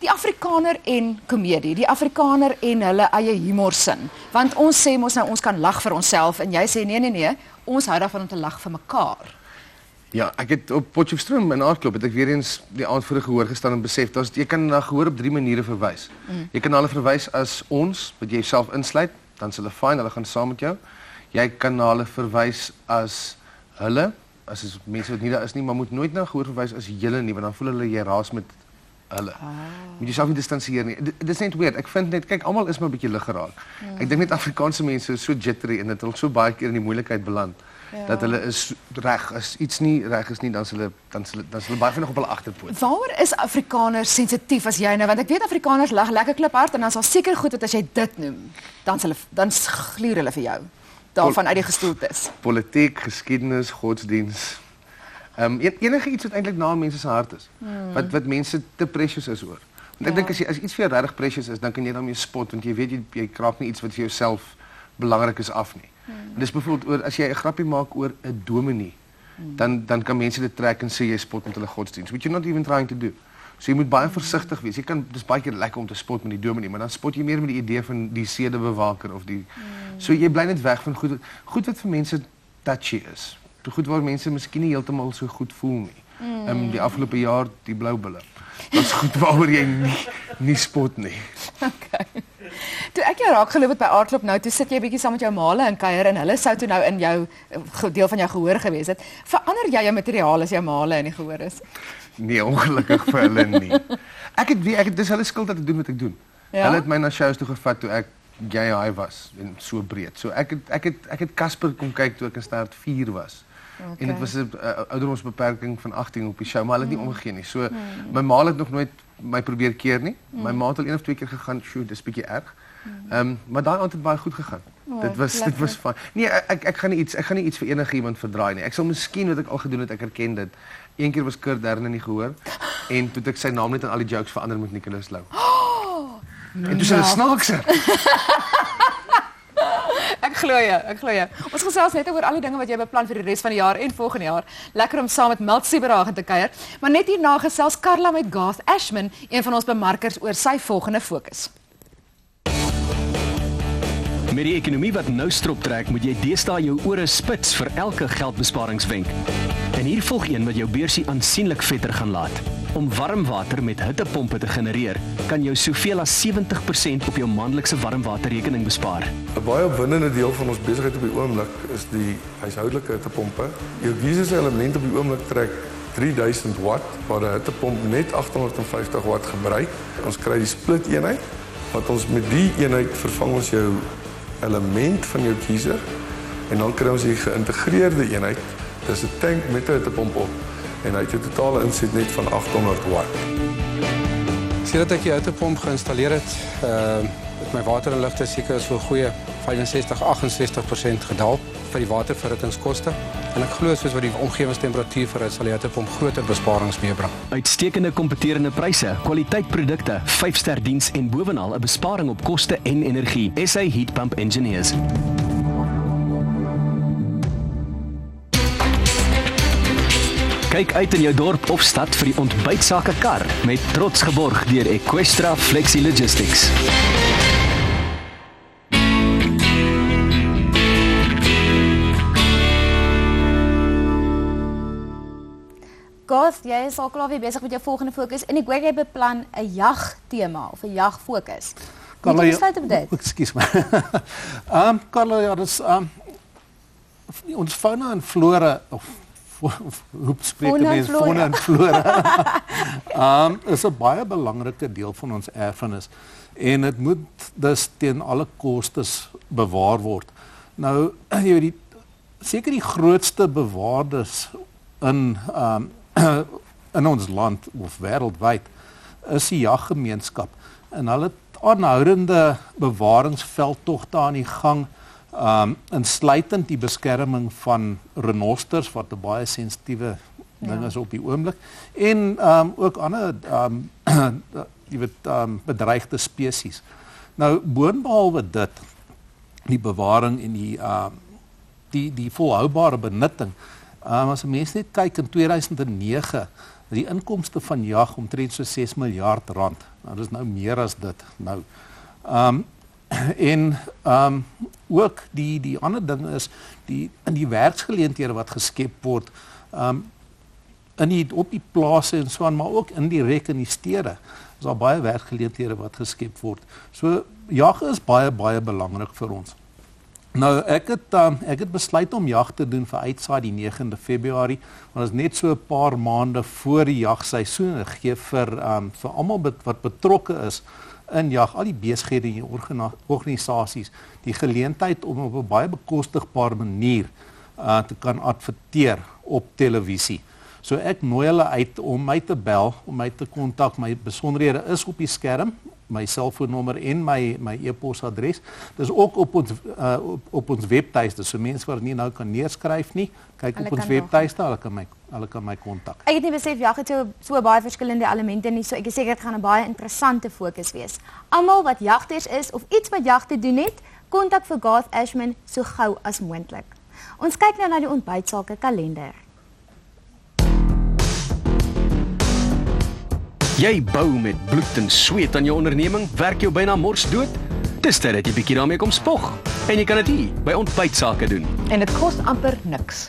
Afrikaner en komedie, die Afrikaner en hulle eie humorsin. Want ons sê mos nou ons kan lag vir onsself en jy sê nee, ons hou daarvan om te lag vir mekaar. Ja, ek het op Potchefstroom in Aardklop het ek weer eens die aand voor gehoor gestaan en besef, jy kan na gehoor op 3 maniere verwys. Jy kan na hulle verwys as ons, wat jy jouself insluit, dan is hulle fyn, hulle gaan saam met jou. Jy kan na hulle verwys as hulle, as mense wat nie daar is nie, maar moet nooit na gehoor verwys as julle nie, want dan voel hulle jy raas met hulle. Moet jouself nie distansieer nie. Dit is net weird. Ek vind net, kyk, almal is maar 'n bietjie lig geraak. Ek dink net Afrikaanse mense is so jittery en dit het al so baie keer in die moeilikheid beland. Dat hulle is reg, as iets nie reg is nie, dan is hulle baie vinnig op hulle agterpoot. Waaroor is Afrikaners sensitief as jy nou, want ek weet Afrikaners lag lekker kliphard en dan sal seker goed dat as jy dit noem, dan gluur hulle vir jou. Daarvan uit die gestoeltes. Politiek, geskiedenis, godsdiens. Enige iets wat eintlik na mense se hart is. Wat mense te precious is oor. Want ek dink as iets vir jou regtig precious is, dan kan jy daarmee spot want jy weet jy kraak nie iets wat vir jouself belangrik is af nie. Dis byvoorbeeld oor as jy 'n grappie maak oor 'n dominee, dan kan mense dit trek en sê jy spot met hulle godsdiens. Which you're not even trying to do. So jy moet baie versigtig wees. Dis baie keer lekker om te spot met die dominee, maar dan spot jy meer met die idee van die sedebewaker of die so jy bly net weg van goed wat vir mense touchy is. Goed waar mense miskien nie heeltemal so goed voel nie. Die afgelope jaar die blou bulle. Dit's goed waaroor jy nie spot nie. Okay. Toe ek jou raak geloop het by Aardklop nou, toe sit jy 'n bietjie saam met jou maale in kuier en hulle sou toe nou in jou deel van jou gehoor gewees het. Verander jy jou materiaal as jou maale in die gehoor is? Nee, ongelukkig vir hulle nie. Dis hulle skuld dat ek doen wat ek doen. Ja? Hulle het my na shows toe gevat toe ek jy was en so breed. So ek het Casper kom kyk toe ek in staat 4 was. Okay. En dit was 'n ouderdomsbeperking van 18 op die show, maar hulle het nie omgegee nie. So my ma het nog nooit my probeer keer nie. My ma het al 1 of 2 keer gegaan, "Sjoe, dis bietjie erg." Maar daai aand het baie goed gegaan. Dit was fyn. Nee, ek gaan nie iets vir enige iemand verdraai nie. Ek sal miskien wat ek al gedoen het, ek erken dit. Een keer was Kurt Dern in die gehoor en toe het ek sy naam net in al die jokes verander met Nicholas Lou. En toe sê hulle snaakse. Ek glo jou. Ons gesels net oor al die dinge wat jy beplan vir die res van die jaar en volgende jaar. Lekker om saam met Milt Sieberhagen te kuier. Maar net hierna gesels Karla met Garth Ashman, een van ons bemarkers, oor sy volgende fokus. Met die ekonomie wat nou strop trek, moet jy deesdae jou ore spits vir elke geldbesparingswenk. En hier volg een wat jou beursie aansienlik vetter gaan laat. Om warm water met hittepompe te genereer, kan jou soveel as 70% op jou maandelikse warmwaterrekening bespaar. 'n Baie opwindende deel van ons besigheid op die oomblik is die huishoudelike hittepompe. Jou geyser se element op die oomblik trek 3000 watt, waar 'n hittepomp net 850 watt gebruik. Ons kry die split eenheid, wat ons met die eenheid vervang ons jou element van jou geyser en dan kry ons die geïntegreerde eenheid. Dis 'n tank met 'n hittepomp op en hy het 'n totale inset net van 800 watt. Sedert ek die hittepomp geïnstalleer het, het my water en ligte seker so 'n goeie 65-68% gedaal vir die waterverhittingskoste. En ek glo soos wat die omgewingstemperatuur verhit sal die hittepomp groter besparings meebring. Uitstekende kompeterende pryse, kwaliteitprodukte, 5-ster diens en bovenal 'n besparing op koste en energie. SA Heat Pump Engineers. Kyk uit in jou dorp of stad vir die ontbytsake kar met trots geborg deur Equestra Flexi Logistics. Garth, jy is al klaar weer besig met jou volgende fokus en ek hoor jy beplan 'n jagtema of 'n jagfokus. Kan jy besluit op dit? Ekskuus my. Carla, ja, dis ons fauna en flora of hoe spreek mense fauna en flora? Is 'n baie belangrike deel van ons erfenis en dit moet dus teen alle kostes bewaar word. Nou, jy weet seker die grootste bewaarders in ons land of wêreldwyd is die jaggemeenskap en hulle het aanhoudende bewaringsveldtogte aan die gang, insluitend die beskerming van renosters wat 'n baie sensitiewe ding is op die oomblik en ook ander bedreigde spesies. Nou boonbehalwe dit, die bewaring en die volhoubare benutting. As 'n mens net kyk in 2009, die inkomste van jag omtrent so 6 miljard rand. Nou dis nou meer as dit nou. Ook die ander ding is die werksgeleenthede wat geskep word. op die plase en so aan, maar ook indirek in die stede. Is daar baie werkgeleenthede wat geskep word. So jag is baie belangrik vir ons. Nou ek het besluit om jag te doen vir uitsaai die 9de Februarie, want dit is net so 'n paar maande voor die jagseisoen. Ek gee vir almal wat betrokke is in jag, al die besighede en organisasies, die geleentheid om op 'n baie bekostigbare manier te kan adverteer op televisie. So ek nooi hulle uit om my te bel, om my te kontak. My besonderhede is op die skerm, my selfoonnommer en my e-posadres. Dis ook op ons webtuiste. So mense wat nie nou kan neerskryf nie, kyk op ons webtuiste, hulle kan my kontak. Ek het nie besef jag het so baie verskillende elemente nie, so ek is seker dit gaan 'n baie interessante fokus wees. Almal wat jagters is of iets met jag te doen het, kontak vir Garth Ashman so gou as moontlik. Ons kyk nou na die ontbytsake kalender. Jy bou met bloed en sweet aan jou onderneming, werk jou byna mors dood? Dis tyd dat jy bietjie daarmee kom spog. En jy kan dit hier by Ontbytsake doen. En dit kos amper niks.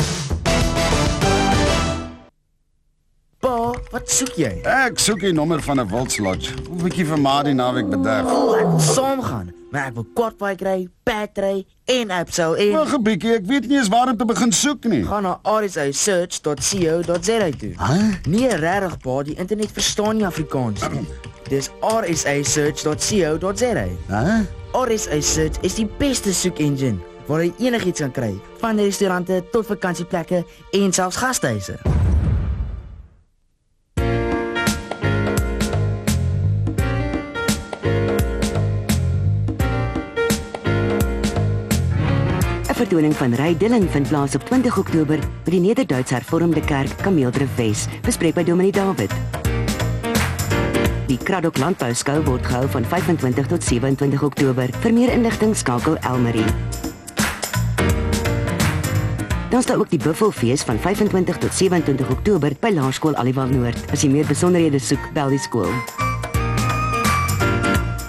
Pa, wat soek jy? Ek soek die nommer van 'n Wilds-Lodge. 'n Bietjie vir ma die naweek bederf. Ek wil saamgaan, maar ek wil quadbike ry, padry en Absel en... Wag 'n bietjie, ek weet nie eens waar om te begin soek nie. Gaan na rsasearch.co.za toe. Nee, regtig pa, die internet verstaan nie Afrikaans nie. Dis rsasearch.co.za. RSA Search is die beste soek engine waar jy enigiets kan kry, van restaurante tot vakansieplekke en selfs gastehuise. Vertoning van Ry Dillon vind plaas op 20 Oktober by die Nederduits Hervormde Kerk, Kameeldrift Wes, bespreek by Dominee David. Die Kraddock Landbouskou word gehou van 25 tot 27 Oktober. Vir meer inligting skakel Elmarie. Dan is daar ook die Buffelfees van 25 tot 27 Oktober by Laerskool Aliwal Noord. As jy meer besonderhede soek, bel die skool.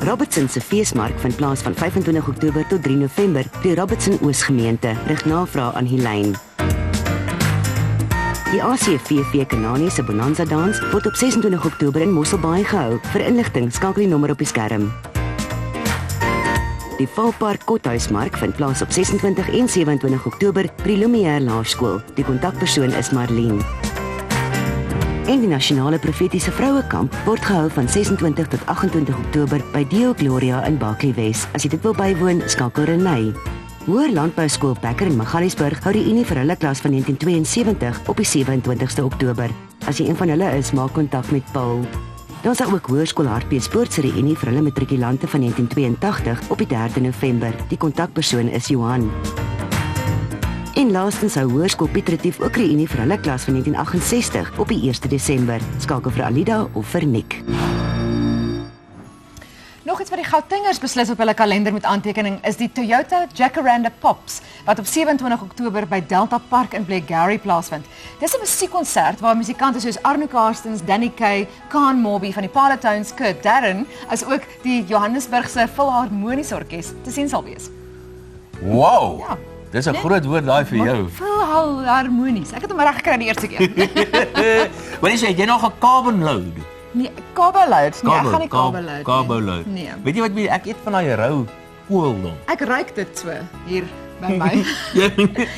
Robertson se feesmark vind plaas van 25 Oktober tot 3 November by die Robertson Oosgemeente, rig navraag aan Helene. Die ACVV Kananie se Bonanza dans word op 26 Oktober in Mosselbaai gehou. Vir inligting skakel die nommer op die skerm. Die Valpark Kothuismark vind plaas op 26 en 27 Oktober by die Lumière Laerskool. Die kontakpersoon is Marlene. En die Nasionale Profetiese Vrouekamp word gehou van 26 tot 28 Oktober by Dio Gloria in Barkley Wes. As jy dit wil bywoon, skakel Renay. Hoër Landbouskool Becker in Magaliesburg hou die Unie vir hulle klas van 1972 op die 27ste Oktober. As jy een van hulle is, maak kontak met Paul. Dan is daar ook Hoërskool Hartbeespoort se reunie vir hulle matrikulante van 1982 op die 3de November. Die kontakpersoon is Johan. En laastens hou Hoërskool Piet Retief ook reunie vir hulle klas van 1968 op die 1 Desember. Skakel vir Alida of vir Nick. Nog iets wat die Gautengers beslis op hulle kalender moet aantekening is die Toyota Jacaranda Pops wat op 27 Oktober by Delta Park in Blackberry plaasvind. Dis 'n musiekkonsert waar musikante soos Arno Karstens, Danny Kaye, Kaan Mobie van die Paratones, Kurt Darren, as ook die Johannesburgse Philharmoniese Orkees te sien sal wees. Wow! Ja. Dis 'n groot woord daai vir jou. Philharmonies. Ek het hom reg gekry die eerste keer. Wat is jy nog 'n carbon load? Nee, kabelload. Nee, ek gaan nie kabelload. Kabelload. Nee. Weet jy wat ek eet van daai rou kool dan? Ek ruik dit so hier by my.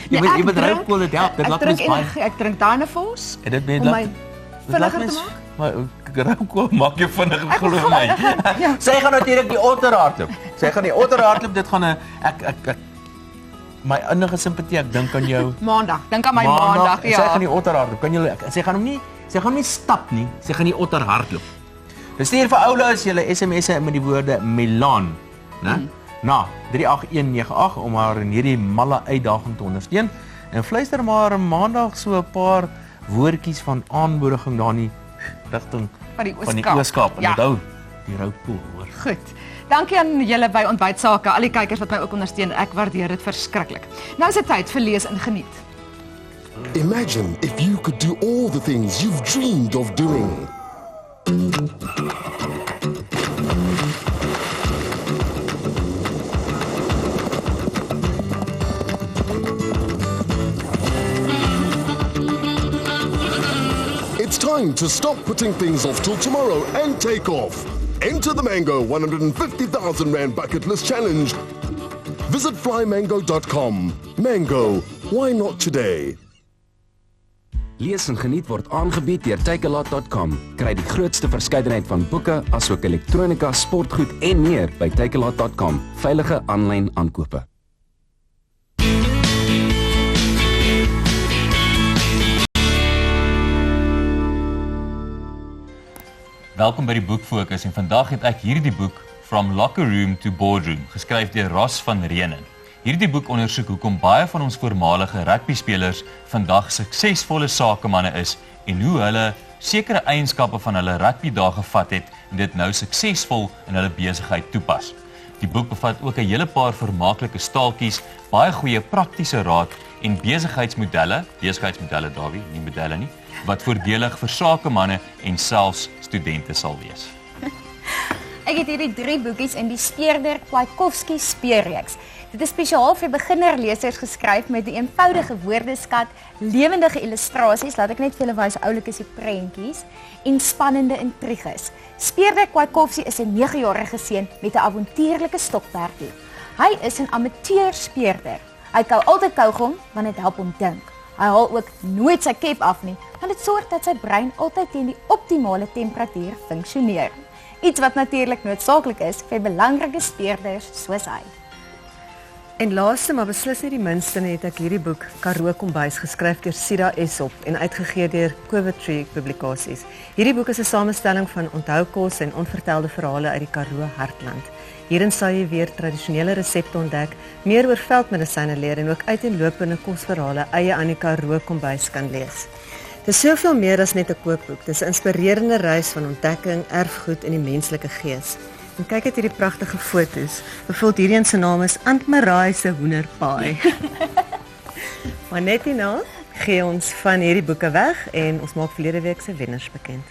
Jy moet rou kool dit help. Dit laat mens baie. Ek drink Dynafos. En dit om my vinniger te maak. Maar rou kool maak jou vinniger, glo my. Sy gaan natuurlik die otterhardloop. Sy gaan die otterhardloop, dit gaan 'n ek my innige simpatie, ek dink aan jou. Maandag. Dink aan my maandag, ja. Sy gaan die otterhardloop. Kan julle sy gaan nie stap nie, sy gaan die otter hardloop. Stuur vir oula as julle SMS'e met die woorde Milan, né? Na 38198 om haar in hierdie malle uitdaging te ondersteun. En fluister maar maandag so 'n paar woordjies van aanmoediging daar in die rigting van die Ooskaap. En onthou, die rou kool, hoor. Goed. Dankie aan julle by Ontbytsake, al die kykers wat my ook ondersteun. Ek waardeer dit verskriklik. Nou is dit tyd vir lees en geniet. Imagine if you could do all the things you've dreamed of doing. time to stop putting things off till tomorrow and take off. Enter the Mango 150,000 Rand Bucket List Challenge. Visit flymango.com. Mango, why not today? Lees en geniet word aangebied deur takealot.com. Kry die grootste verskeidenheid van boeke, asook elektronika, sportgoed en meer by takealot.com. Veilige aanlyn aankope. Welkom by die Boekfokus en vandag het ek hierdie boek From Locker Room to Boardroom geskryf deur Ros van Reenen. Hierdie boek ondersoek hoekom baie van ons voormalige rugbyspelers vandag suksesvolle sakemanne is en hoe hulle sekere eienskappe van hulle rugbydae gevat het en dit nou suksesvol in hulle besigheid toepas. Die boek bevat ook 'n hele paar vermaaklike staaltjies, baie goeie praktiese raad en besigheidsmodelle Dawie, nie modelle nie, wat voordelig vir sakemanne en selfs studente sal wees. Ek het hierdie 3 boekies in die Speurder Kwiatkowski speurreeks. Dit is spesiaal vir beginnerlesers geskryf met 'n eenvoudige woordeskat, lewendige illustrasies, laat ek net vir julle wys oulik is die prentjies, en spannende intriges. Speurder Kwiatkowski is 'n 9-jarige seun met 'n avontuurlike stokperdjie. Hy is 'n amateur speurder. Hy kou altyd kaugom, want dit help hom dink. Hy haal ook nooit sy kep af nie, want dit sorg dat sy brein altyd teen die optimale temperatuur funksioneer. Iets wat natuurlik noodsaaklik is vir belangrike speurders soos hy. En laaste maar beslis nie die minste nie, het ek hierdie boek Karoo Kombuis geskryf deur Sida Esop en uitgegee deur Covertree Publikasies. Hierdie boek is 'n samestelling van onthoukos en onvertelde verhale uit die Karoo Hartland. Hierin sal jy weer tradisionele resepte ontdek, meer oor veldmedisyne leer en ook uiteenlopende kosverhale eie aan die Karoo Kombuis kan lees. Dit is soveel meer as net 'n kookboek. Dit is 'n inspirerende reis van ontdekking, erfgoed en die menslike gees. En kyk net hierdie pragtige foto's. Byvoorbeeld hierdie een se naam is Antmaraai se hoenderpaai. Maar net hierna gee ons van hierdie boeke weg en ons maak verlede week se wenners bekend.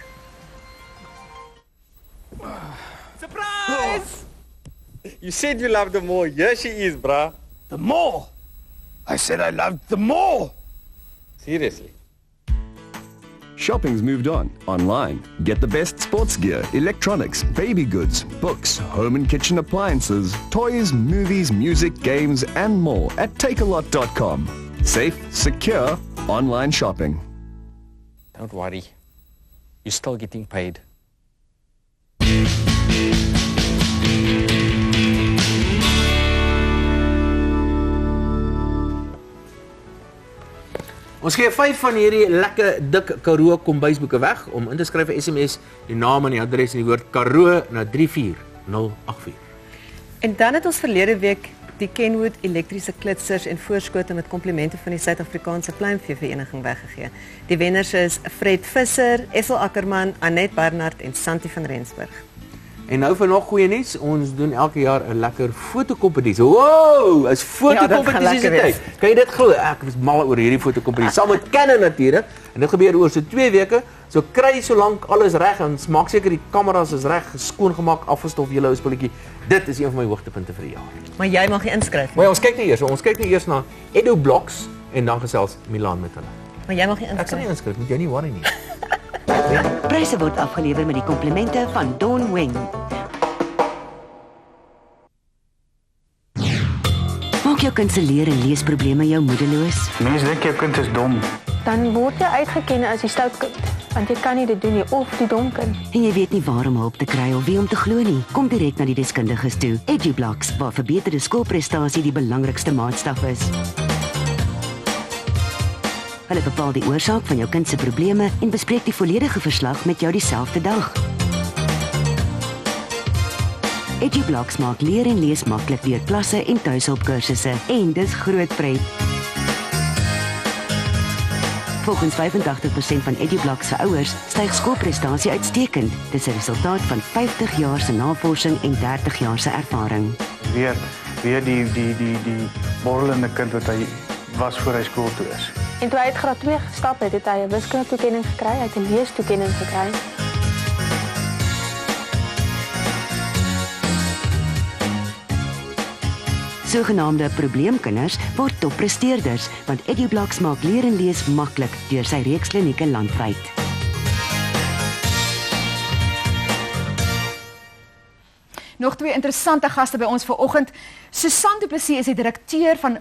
Surprise! You said you loved the mall. Here she is, bruh. The mall? I said I loved the mall. Seriously. Shopping's moved on. Online, get the best sports gear, electronics, baby goods, books, home and kitchen appliances, toys, movies, music, games, and more at takealot.com. Safe, secure, online shopping. Don't worry. You're still getting paid. Ons gee 5 van hierdie lekker dik Karoo kombuisboeke weg om in te skryf 'n SMS, die naam en die adres en die woord Karoo na 34084. En dan het ons verlede week die Kenwood elektriese klitsers en voorskote met komplimente van die Suid-Afrikaanse Pluimveevereniging weggegee. Die wenners is Fred Visser, Essel Ackerman, Annette Barnard en Santi van Rensburg. En nou vir nog goeie nuus, ons doen elke jaar 'n lekker fotokompetisie. Wow, is fotokompetisie se tyd. Kan jy dit glo? Ek was mal oor hierdie fotokompetisie. Saam met Canon natuurlik. En dit gebeur oor so 2 weke. So kry solank alles reg en maak seker die kameras is reg, skoongemaak, afgestof, julle ou spulletjie. Dit is een van my hoogtepunte vir die jaar. Maar jy mag nie inskryf nie. Maar ja, ons kyk nie eers, ons kyk nie eers na EduBlocks en dan gesels Milan met hulle. Maar jy mag nie inskryf. Ek sal nie inskryf, moet jy nie worry nie. Pryse word afgelewer met die komplimente van Don Wing. Maak jou kind se leer- en leesprobleme jou moedeloos? Mense dink jou kind is dom. Dan word jy uitgeken as die stout kind, want jy kan nie dit doen nie, of die dom kind. En jy weet nie waar om hulp te kry of wie om te glo nie. Kom direk na die deskundiges toe. EduBlocks, waar verbeterde skoolprestasie die belangrikste maatstaf is. Hulle bepaal die oorsaak van jou kind se probleme en bespreek die volledige verslag met jou dieselfde dag. EduBlocks maak leer en lees maklik deur klasse en tuishulpkursusse en dis groot pret. Volgens 85% van EduBlocks se ouers styg skoolprestasie uitstekend. Dis 'n resultaat van 50 jaar se navorsing en 30 jaar se ervaring. Weer die borrelende kind wat hy was voor hy skool toe is. En toe hy uit graad 2 gestap het, het hy 'n wiskunde toekenning gekry, hy het 'n leestoekenning gekry. Sogenaamde probleemkinders word toppresteerders, want EduBlocks maak leer en lees maklik deur sy reeks klinieke landwyd. Nog twee interessante gaste by ons vanoggend. Susan Du Plessis is die direkteur van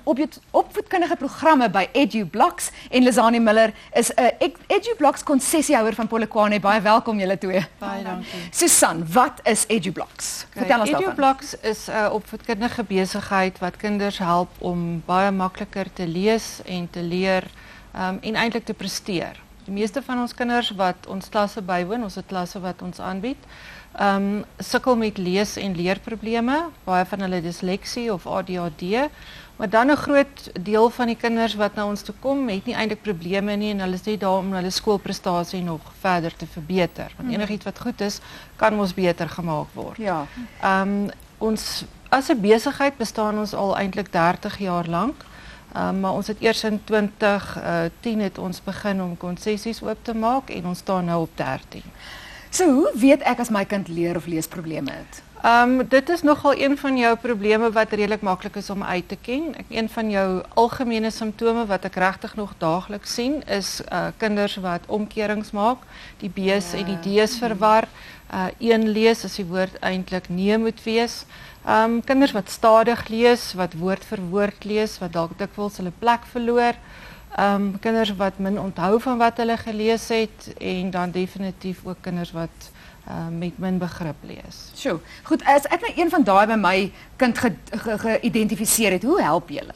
opvoedkundige programme by EduBlocks en Lizanie Miller is 'n EduBlocks konsessiehouer van Polokwane. Baie welkom julle twee. Baie dankie. Susan, wat is EduBlocks? Vertel ons daarvan. EduBlocks is 'n opvoedkundige besigheid wat kinders help om baie makliker te lees en te leer en eintlik te presteer. Die meeste van ons kinders wat ons klasse bywoon, ons het klasse wat ons aanbied, sukkel met lees- en leerprobleme, baie van hulle disleksie of ADHD, maar dan 'n groot deel van die kinders wat na ons toe kom, het nie eintlik probleme nie en hulle is net daar om hulle skoolprestasie nog verder te verbeter. Want enigiets wat goed is, kan ons beter gemaak word. Ja. Ons as 'n besigheid bestaan ons al eintlik 30 jaar lank. Maar ons het eers in 2010 het ons begin om konsessies oop te maak en ons staan nou op 13. So hoe weet ek as my kind leer of leesprobleme het? Dit is nogal een van jou probleme wat redelik maklik is om uit te ken. Een van jou algemene simptome wat ek regtig nog daagliks sien is kinders wat omkerings maak, die B's en die D's verwar. Een lees as die woord eintlik nee moet wees. Kinders wat stadig lees, wat woord vir woord lees, wat dalk dikwels hulle plek verloor. Kinders wat min onthou van wat hulle gelees het en dan definitief ook kinders wat met min begrip lees. Sjoe, goed, as ek nou een van daai by my kind geïdentifiseer het, hoe help julle?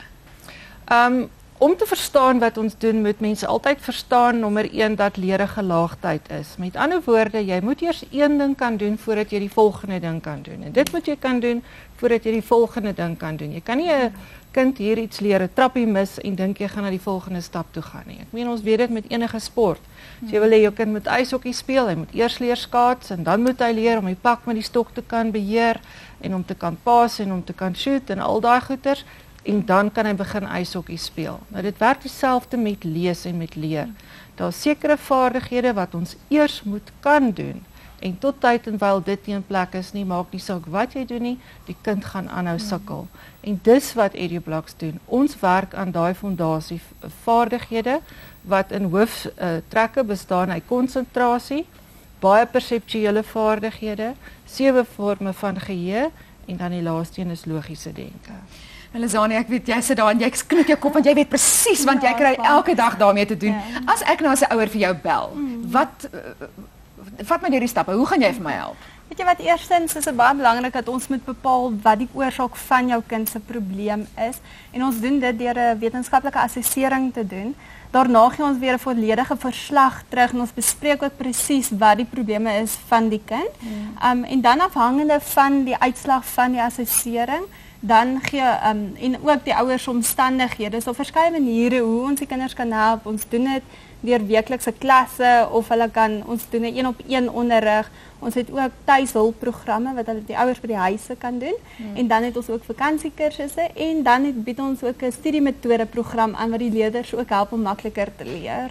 Om te verstaan wat ons doen, moet mense altyd verstaan nommer 1 dat leer 'n gelaagdheid is. Met ander woorde, jy moet eers een ding kan doen voordat jy die volgende ding kan doen. En dit moet jy kan doen voordat jy die volgende ding kan doen. Jy kan nie 'n kind hier iets leer, 'n trappie mis en dink jy gaan na die volgende stap toe gaan nie. Ek meen ons weet dit met enige sport. As jy wil hê jou kind moet ijshokkie speel, hy moet eers leer skaats en dan moet hy leer om die pak met die stok te kan beheer en om te kan pas en om te kan shoot en al daai goeters. En dan kan hy begin ijshokkie speel. Nou dit werk dieselfde met lees en met leer. Daar is sekere vaardighede wat ons eers moet kan doen. En tot tyd en wyl dit nie in plek is nie, maak nie saak wat jy doen nie, die kind gaan aanhou sukkel. En dis wat EduBlocks doen. Ons werk aan daai fondasie vaardighede wat in hooftrekke bestaan uit konsentrasie, baie perseptuele vaardighede, 7 vorme van geheue en dan die laaste een is logiese denke. Lizanie, ek weet jy sit daar en jy knik jou kop want jy weet presies want jy kry elke dag daarmee te doen. As ek nou as 'n ouer vir jou bel, vat my deur die stappe. Hoe gaan jy vir my help? Weet jy wat, eerstens is dit baie belangrik dat ons moet bepaal wat die oorsaak van jou kind se probleem is en ons doen dit deur 'n wetenskaplike assessering te doen. Daarna gee ons weer 'n volledige verslag terug en ons bespreek ook presies wat die probleme is van die kind. En dan afhangende van die uitslag van die assessering, dan gee en ook die ouers omstandighede. So verskeie maniere hoe ons die kinders kan help. Ons doen dit deur weeklikse klasse of hulle kan ons doen 'n 1-op-1 onderrig. Ons het ook tuishulpprogramme wat hulle die ouers by die huise kan doen. En dan het ons ook vakansiekursusse en dan bied ons ook 'n studiemetode program aan wat die leerders ook help om makliker te leer.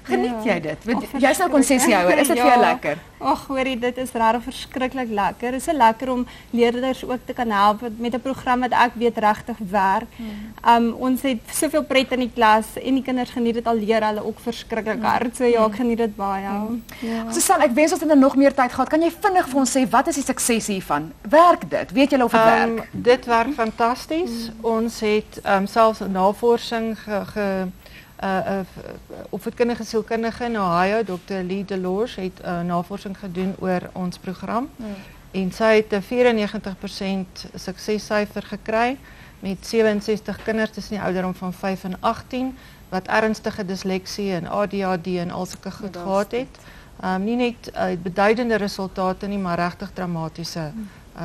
Geniet jy dit? Jy's nou konsessiehouer, is dit vir jou lekker? Ag, hoorie, dit is regtig verskriklik lekker. Dit is so lekker om leerders ook te kan help met 'n program wat ek weet regtig werk. Ons het soveel pret in die klas en die kinders geniet dit al leer hulle ook verskriklik hard. So ja, ek geniet dit baie. Susan, ek wens ons het nog meer tyd gehad. Kan jy vinnig vir ons sê wat is die sukses hiervan? Werk dit? Weet julle of dit werk? Dit werk fantasties. Ons het selfs 'n navorsing opvoedkundige sielkundige in Ohio, Dr. Lee Delors, het navorsing gedoen oor ons program. En sy het 'n 94% suksessyfer gekry met 67 kinders tussen die ouderdom van 5 en 18 wat ernstige disleksie en ADHD en al sulke goed gehad het. Nie net beduidende resultate nie, maar regtig dramatiese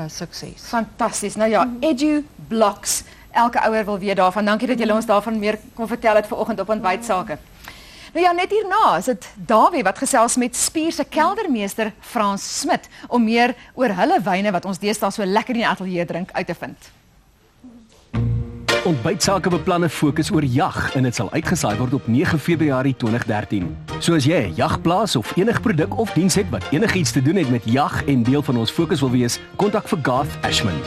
sukses. Fantasties. Nou ja, EduBlocks. Elke ouer wil weet daarvan. Dankie dat julle ons daarvan meer kon vertel het vanoggend op ontbytsake. Nou ja, net hierna is dit Dawie wat gesels met Spier se keldermeester Frans Smit om meer oor hulle wyne wat ons deesdae so lekker in die ateljee drink uit te vind. Ontbytsake beplanne fokus oor jag en dit sal uitgesaai word op 9 Februarie 2013. So as jy 'n jagplaas of enige produk of diens het wat enigiets te doen het met jag en deel van ons fokus wil wees, kontak vir Garth Ashman.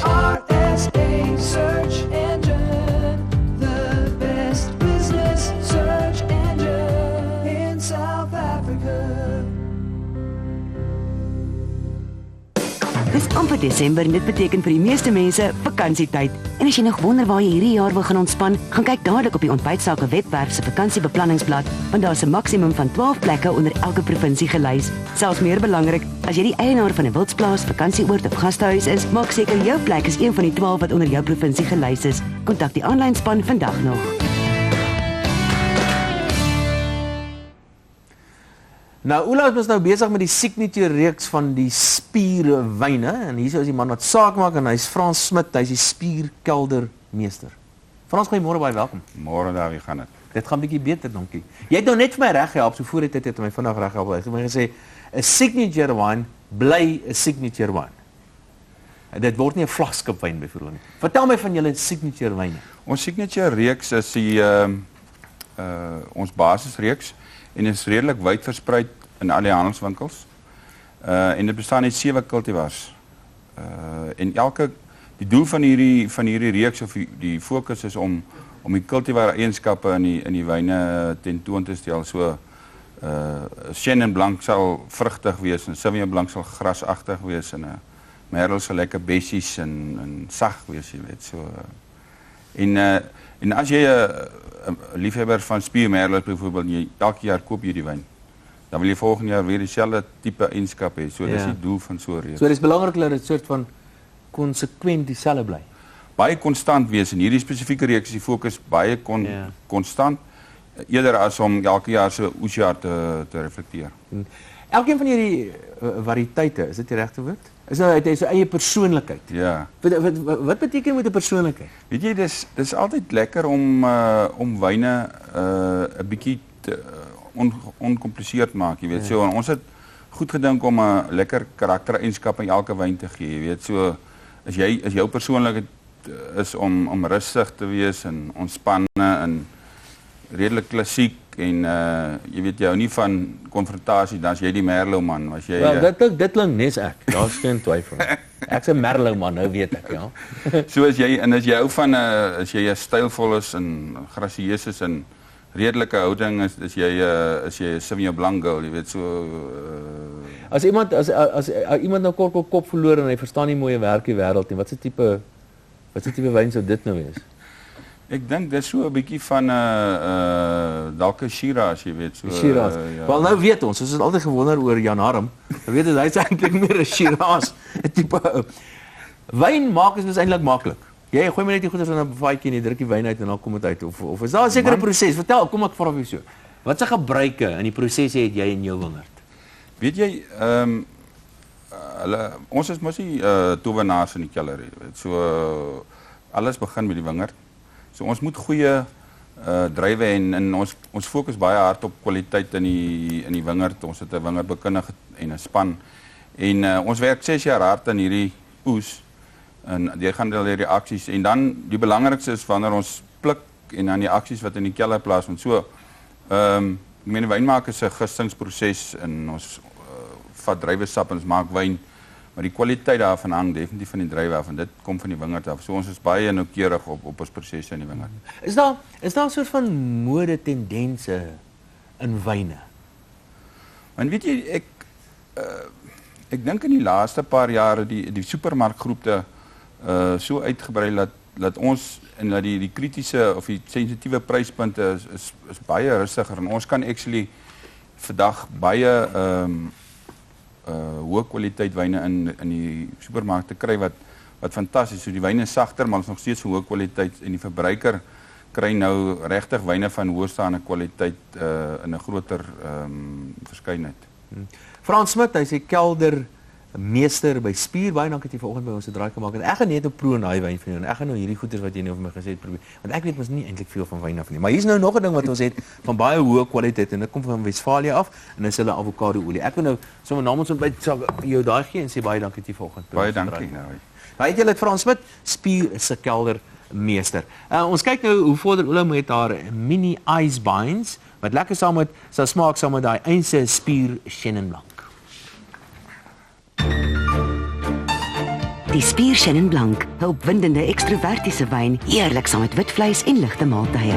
RSA Search Engine, the best business search engine in South Africa. Desember en dit beteken vir die meeste mense vakansietyd. En as jy nog wonder waar jy hierdie jaar wil gaan ontspan, gaan kyk dadelik op die Ontbytsake webwerf se vakansiebeplanningsblad, want daar is 'n maksimum van 12 plekke onder elke provinsie gelys. Selfs meer belangrik, as jy die eienaar van 'n wildsplaas, vakansieoord of gastehuis is, maak seker jou plek is een van die 12 wat onder jou provinsie gelys is. Kontak die aanlyn span vandag nog. Nou, Oulaas is nou besig met die signature reeks van die spierwyne en hier is die man wat saak maak en hy's Frans Smit, hy's die spierkeldermeester. Frans, goeiemôre, baie welkom. Môre daar, wie gaan dit? Dit gaan bietjie beter, dankie. Jy het nou net vir my reg gehelp, so voor die tyd het my vinnig reg gehelp. Hy het my gesê 'n signature wine bly 'n signature wine. Dit word nie 'n vlaggenskapwyn byvoorbeeld nie. Vertel my van julle signature wyne. Ons signature reeks is die ons basisreeks en is redelik wyd versprei in al die handelswinkels. En dit bestaan uit 7 cultivars. En die doel van hierdie reeks of die fokus is om die cultivar eienskappe in die wyne tentoon te stel. So Chenin Blanc sal vrugtig wees en Sauvignon Blanc sal grasagtig wees en Merlot sal lekker bessies en sag wees, jy weet. So en as jy 'n liefhebber van spier Merlot byvoorbeeld, elke jaar koop jy die wyn, dan wil jy volgende jaar weer dieselfde tipe eienskap hê. So dis die doel van so 'n reeks. So dis belangrik dat dit soort van konsekwent dieselfde bly. Baie konstant wees en hierdie spesifieke reeks is die fokus baie konstant eerder as om elke jaar so oesjaar te reflekteer. Elkeen van hierdie variëteite, is dit die regte woord? Is nou uit sy eie persoonlikheid. Ja. Wat beteken met 'n persoonlikheid? Weet jy, dis altyd lekker om wyne 'n bietjie onkompliseerd maak, jy weet. So ons het goed gedink om 'n lekker karaktereienskap aan elke wyn te gee, jy weet. So as jou persoonlikheid is om rustig te wees en ontspanne en redelik klassiek en jy weet jy hou nie van konfrontasie, dan is jy die Merlot man, as jy dit klink nes ek. Daar's geen twyfel. Ek's 'n Merlot man, nou weet ek, ja. So as jy hou van as jy stylvol is en grasieus is en redelike houding is jy 'n Sauvignon Blanc girl, jy weet, so As iemand nou kop verloor en hy verstaan nie mooi werk die wêreld nie, wat se tipe wyn sou dit nou wees? Ek dink dis so 'n bietjie van dalk 'n Shiraz, jy weet, so Shiraz. Wel nou weet ons het altyd gewonder oor Jan Harm. Jy weet hy's eintlik meer 'n Shiraz, 'n tipe wyn maak is eintlik maklik. Jy gooi maar net die goeders in 'n vaatjie en jy druk die wyn uit en dan kom dit uit of is daar 'n sekere proses? Vertel, kom ek vra vir so. Wat se gebruike in die prosesse het jy in jou wingerd? Weet jy, ons is mos nie towenaars in die kelder, jy weet. So alles begin met die wingerd. So ons moet goeie druiwe en ons fokus baie hard op kwaliteit in die wingerd. Ons het 'n wingerdbekundige en 'n span. En ons werk 6 jaar hard aan hierdie oes. En jy gaan al die reaksies en dan die belangrikste is wanneer ons pluk en dan die aksies wat in die kelder plaasvind. So ek meen wynmaak is 'n gistingsproses en ons vat druiwesap en ons maak wyn. Maar die kwaliteit daarvan hang definitief van die druiwe af en dit kom van die wingerd af. So ons is baie noukeurig op ons prosesse in die wingerd. Is daar 'n soort van mode tendense in wyne? En weet jy, ek dink in die laaste paar jare die supermarkgroepe so uitgebrei dat ons en dat die kritiese of die sensitiewe pryspunte is baie rustiger en ons kan actually vandag baie hoë kwaliteit wyne in die supermarkte kry wat fantasties. So die wyne is sagter, maar ons nog steeds hoë kwaliteit en die verbruiker kry nou regtig wyne van hoëstaande kwaliteit in 'n groter verskeidenheid. Frans Smit, hy sê keldermeester by Spier Wyn, dankie dat jy vanoggend by ons 'n draai gemaak het. Ek gaan net 'n proe daai wyn van jou en ek gaan nou hierdie goeders wat jy nou vir my gesê het probeer, want ek weet mos nie eintlik veel van wyn af nie. Maar hier's nou nog 'n ding wat ons het van baie hoë kwaliteit en dit kom van Wesfalië af en dis hulle avokadoolie. Ek wil nou sommer namens ontbyt jou daai gee en sê baie dankie dat jy vanoggend baie dankie. Nou het julle dit Frans Smit, Spier se keldermeester. Ons kyk nou hoe vorder Oula met haar mini ice binds wat lekker sal smaak saam met daai eense Spier Chenin Blanc. Die Spier Chenin Blanc, 'n opwindende ekstrovertiese wyn, heerlik saam met wit vleis en ligte maaltye.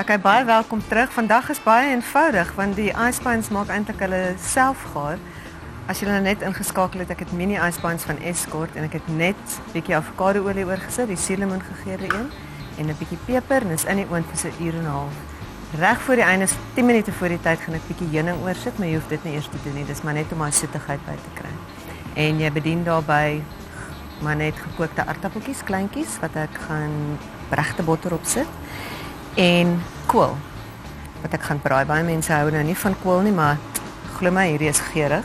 Okay, baie welkom terug. Vandag is baie eenvoudig want die icebinds maak eintlik hulle self gaar. As jy net ingeskakel het, ek het mini icebinds van Escort en ek het net 'n bietjie avokadoolie oorgesit, die suurlemoen gegeurde een en 'n bietjie peper en is in die oond vir so 1 uur en 'n half. Reg voor die einde, 10 minute voor die tyd, gaan ek bietjie heuning oorsit, maar jy hoef dit nie eers te doen nie. Dis maar net om daai soetigheid by te kry. En jy bedien daarbey maar net gekookte aardappeltjies, kleintjies wat ek gaan regte botter op sit en kool wat ek gaan braai. Baie mense hou nou nie van kool nie, maar glo my, hierdie is geurig.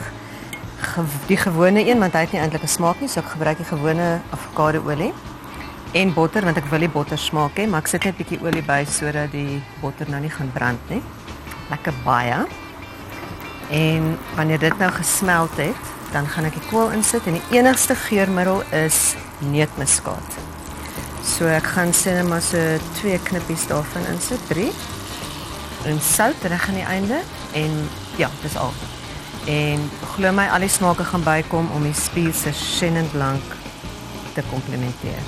Die gewone een want hy het nie eintlik 'n smaak nie, so ek gebruik die gewone avokadoolie en botter want ek wil die botter smaak hê, maar ek sit net 'n bietjie olie by sodat die botter nou nie gaan brand nie. Lekker baie. En wanneer dit nou gesmelt het, dan gaan ek die kool insit en die enigste geurmiddel is neutmuskaat. So ek gaan sê net maar so 2 knippies daarvan insit, 3. En sout reg aan die einde en ja, dis al. En glo my, al die smake gaan bykom om die spier se Chenin Blanc te komplementeer.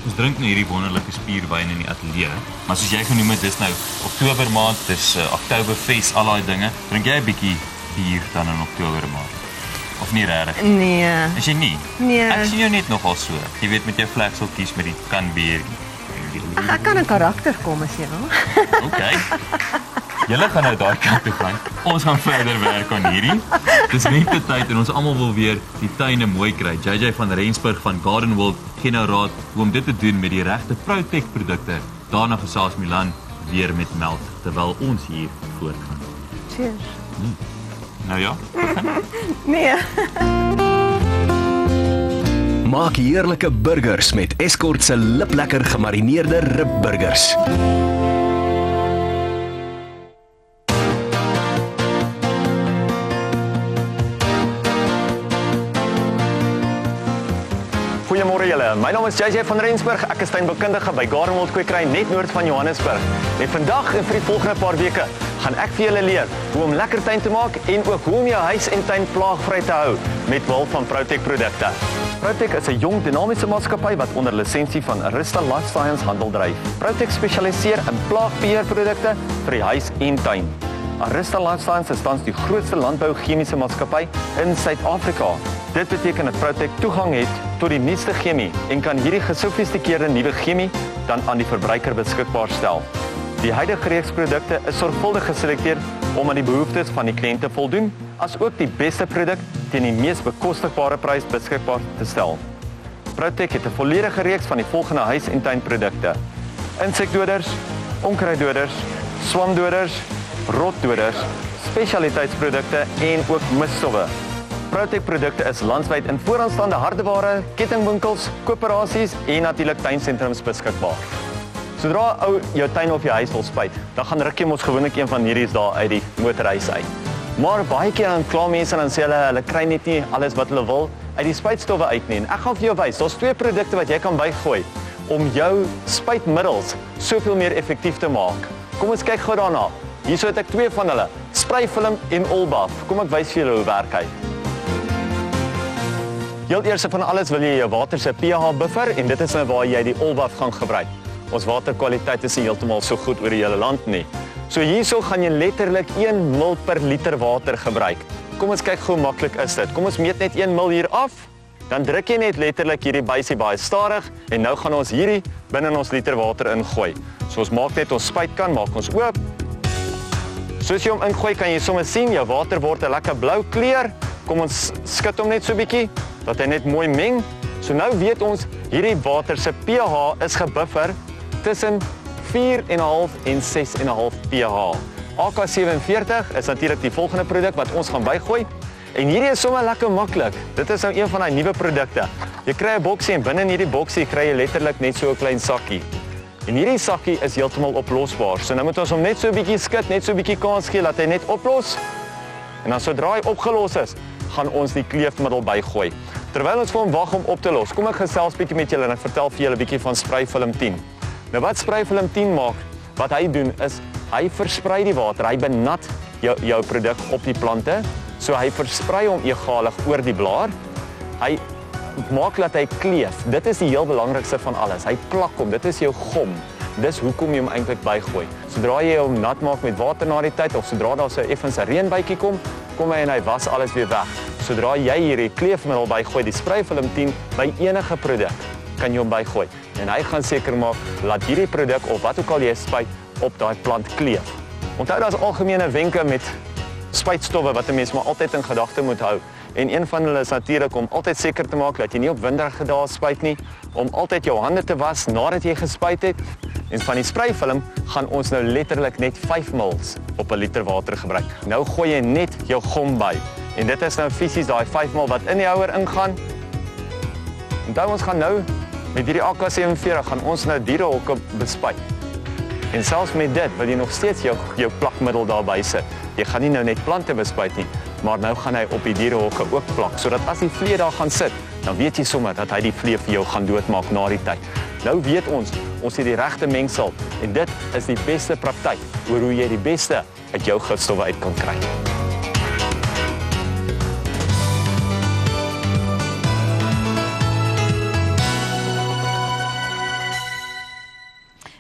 Ons drink nou hierdie wonderlike spierwyn in die ateljee, maar soos jy genoem het, dis nou Oktober maand, dis Oktoberfest, al daai dinge. Drink jy 'n bietjie bier dan in Oktober maand? Of nie regtig? Nee. Is jy nie? Nee. Ek sien jou net nogal so. Jy weet met jou vlekseltjies met die kan bier. Ag, ek kan 'n karakter kom as jy wil. Okay. Julle gaan nou daai kant toe gaan. Ons gaan verder werk aan hierdie. Dis net tyd en ons almal wil weer die tuine mooi kry. JJ van Rensburg van Garden World gee nou raad hoe om dit te doen met die regte Protec produkte. Daarna gesels Milan weer met Meld terwyl ons hier voortgaan. Cheers. Nou ja. Nee. Maak heerlike burgers met Escort se liplekker gemarineerde ribburgers. Goeiemôre julle. My naam is JJ van Rensburg. Ek is tuinbekundige by Garden World Kwekery net noord van Johannesburg. En vandag en vir die volgende paar weke gaan ek vir julle leer hoe om lekker tuin te maak en ook hoe om jou huis en tuin plaagvry te hou met behulp van Protec produkte. Protec is 'n jong dinamiese maatskappy wat onder lisensie van Arista Life Science handel dryf. Protec spesialiseer in plaagbeheerprodukte vir die huis en tuin. Arista Life Science is tans die grootste landbouchemiese maatskappy in Suid-Afrika. Dit beteken dat Protec toegang het tot die nuutste chemie en kan hierdie gesofistikeerde nuwe chemie dan aan die verbruiker beskikbaar stel. Die huidige reeks produkte is sorgvuldig geselekteer om aan die behoeftes van die kliënt te voldoen, as ook die beste produk teen die mees bekostigbare prys beskikbaar te stel. Protec het 'n volledige reeks van die volgende huis- en tuinprodukte: insekdoders, onkruiddoders, swamdoders, rotdoders, spesialiteitsprodukte en ook misstowwe. Protec produkte is landwyd in vooraanstaande hardeware, kettingwinkels, koöperasies en natuurlik tuinsentrums beskikbaar. Sodra ou jou tuin of jou huis wil spuit, dan gaan ruk jy mos gewoonlik een van hierdie daar uit die motorhuis uit. Maar baie keer dan kla mense en dan sê hulle kry net nie alles wat hulle wil uit die spuitstowwe uit nie. En ek gaan vir jou wys, daar's 2 produkte wat jy kan bygooi om jou spuitmiddels soveel meer effektief te maak. Kom ons kyk gou daarna. Hierso het ek 2 van hulle, sprayfilm en Olbaf. Kom ek wys vir julle hoe werk hy. Heel eers van alles wil jy jou water se pH buffer en dit is nou waar jy die Olbaf gaan gebruik. Ons waterkwaliteit is nie heeltemal so goed oor die hele land nie. So hierso gaan jy letterlik 1 ml per liter water gebruik. Kom ons kyk hoe maklik is dit. Kom ons meet net 1 ml hier af. Dan druk jy net letterlik hierdie buisie baie stadig en nou gaan ons hierdie binne in ons liter water ingooi. So ons maak net ons spuitkan, maak ons oop. Soos jy hom ingooi kan jy sommer sien jou water word 'n lekker blou kleur. Kom ons skud hom net so bietjie dat hy net mooi meng. So nou weet ons hierdie water se pH is gebuffer tussen 4,5 en 6,5 pH. AK47 is natuurlik die volgende produk wat ons gaan bygooi. En hierdie is sommer lekker maklik. Dit is nou een van daai nuwe produkte. Jy kry 'n boksie en binne in hierdie boksie kry jy letterlik net so 'n klein sakkie. En hierdie sakkie is heeltemal oplosbaar. So nou moet ons hom net so 'n bietjie skud, net so 'n bietjie kans gee dat hy net oplos. En dan sodra hy opgelos is, gaan ons die kleefmiddel bygooi. Terwyl ons vir hom wag om op te los, kom ek gesels bietjie met julle en ek vertel vir julle 'n bietjie van sprayfilm 10. Nou wat sprayfilm 10 maak, wat hy doen is hy versprei die water, hy benat jou produk op die plante. So hy versprei hom egalig oor die blaar. Hy maak dat hy kleef. Dit is die heel belangrikste van alles. Hy plak hom. Dit is jou gom. Dis hoekom jy hom eintlik bygooi. Sodra jy hom nat maak met water na die tyd of sodra daar so effens 'n reënbuitjie kom hy en hy was alles weer weg. Sodra jy hierdie kleefmiddel bygooi, die sprayfilm 10 by enige produk, kan jy hom bygooi. En hy gaan seker maak laat hierdie produk of wat ook al jy spuit op daai plant kleef. Onthou daar's algemene wenke met spuitstowwe wat 'n mens maar altyd in gedagte moet hou. En een van hulle is natuurlik om altyd seker te maak dat jy nie op winderige dae spuit nie, om altyd jou hande te was nadat jy gespuit het. En van die sprayfilm gaan ons nou letterlik net 5 ml op 'n liter water gebruik. Nou gooi jy net jou gom by. En dit is nou fisies daai 5 ml wat in die houer ingaan. Onthou ons gaan nou met hierdie AK47 gaan ons nou dierehokke bespuit. En selfs met dit wil jy nog steeds jou plakmiddel daarby sit. Jy gaan nie nou net plante bespuit nie, maar nou gaan hy op die dierehokke ook plak, sodat as die vlee daar gaan sit, dan weet jy sommer dat hy die vlee vir jou gaan doodmaak na die tyd. Nou weet ons het die regte mengsel en dit is die beste praktyk oor hoe jy die beste uit jou gifstowwe uit kan kry.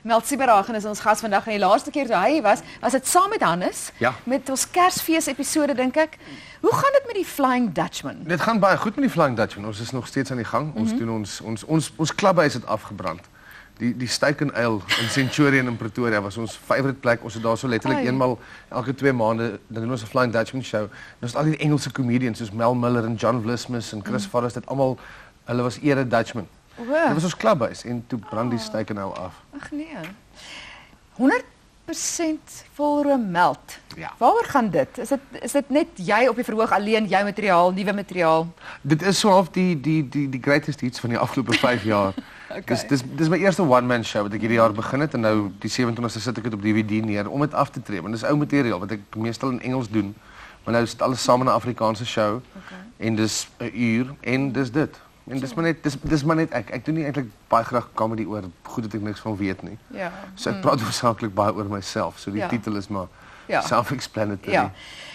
Meld Sieberhagen is ons gas vandag en die laaste keer toe hy was dit saam met Hannes, met ons Kersfees episode dink ek. Hoe gaan dit met die Flying Dutchman? Dit gaan baie goed met die Flying Dutchman. Ons is nog steeds aan die gang. Ons doen ons klubhuis het afgebrand. Die Steak and Ale in Centurion in Pretoria was ons favourite plek. Ons het daar so letterlik eenmal elke 2 maande dan doen ons 'n Flying Dutchman show. En ons het al die Engelse comedians soos Mel Miller en John Vlismus en Chris Forrest, dit almal hulle was ere Dutchman. Dit was ons klubhuis en toe brand die Steak and Ale af. Ag nee. 100% volroom meld. Ja. Waaroor gaan dit? Is dit net jy op die verhoog alleen, jou materiaal, nuwe materiaal? Dit is so half die greatest hits van die afgelope 5 jaar. Okay. Dis my eerste one-man show wat ek hierdie jaar begin het en nou die 27ste sit ek dit op DVD neer om dit af te tree. Want dis ou materiaal wat ek meestal in Engels doen. Maar nou is dit alles saam in 'n Afrikaanse show. Okay. En dis 'n uur en dis dit. En dis maar net ek doen nie eintlik baie graag comedy oor goed dat ek niks van weet nie. Ja. So ek praat hoofsaaklik baie oor myself. So die titel is maar self-explanatory. Ja.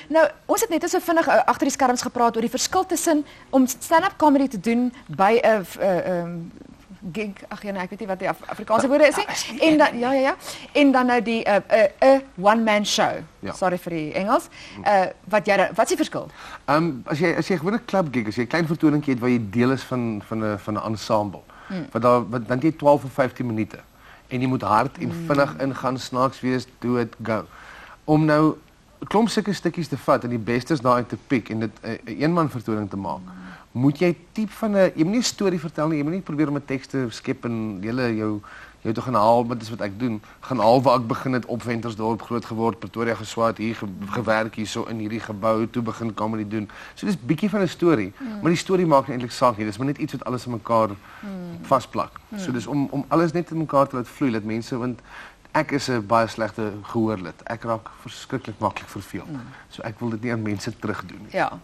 Nou, ons het net so vinnig agter die skerms gepraat oor die verskil tussen om stand-up comedy te doen by 'n gig, ag ja, nee, ek weet nie wat die Afrikaanse woorde is nie. En dan en dan nou die 'n one-man show. Ja. Sorry vir die Engels. Wat is die verskil? As jy gewone club gig, as jy 'n klein vertoning het waar jy deel is van 'n ensemble. Wat dan jy 12 of 15 minute en jy moet hard en vinnig ingaan, snaaks wees, do it, go. Om nou 'n klomp sulke stukkies te vat en die bestes daarin te piek en dit 'n eenman vertoning te maak. Moet jy tipe van jy moet nie 'n storie vertel nie, jy moet nie probeer om 'n teks te skep en jou te gaan haal, wat is wat ek doen, gaan haal waar ek begin het op Ventersdorp groot geword, Pretoria geswaat, hier gewerk hierso in hierdie gebou, toe begin comedy doen. So dis bietjie van 'n storie, maar die storie maak nie eintlik saak nie, dis maar net iets wat alles in mekaar vasplak. So dis om alles net in mekaar te laat vloei, dat mense, want ek is 'n baie slegte gehoorlid. Ek raak verskriklik maklik verveeld. So ek wil dit nie aan mense terugdoen nie. Ja.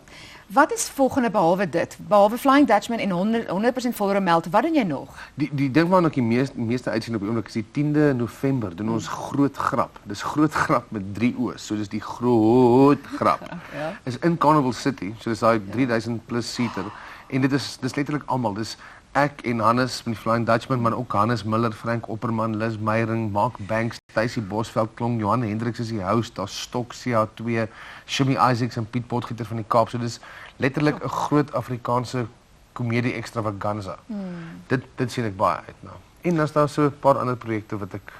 Wat is volgende behalwe dit? Behalwe Flying Dutchman en 100% volroom meld, wat doen jy nog? Die ding waarna ek die meeste uitsien op die oomblik is die 10de November doen ons groot grap. Dis groot grap met 3 O's. So dis die groot grap. Is in Carnival City. So dis daai 3000 plus seater en dis letterlik almal. Dis ek en Hannes van die Flying Dutchman, maar ook Hannes Miller, Frank Opperman, Liz Meyering, Mark Banks, Stacey Bosveld, Klong, Johan Hendriks is die host, daar's Stok CA2, Shimmy Isaacs en Piet Potgieter van die Kaap. So dis letterlik 'n groot Afrikaanse komedie extravaganza. Dit sien ek baie uit nou. En dan is daar so 'n paar ander projekte wat ek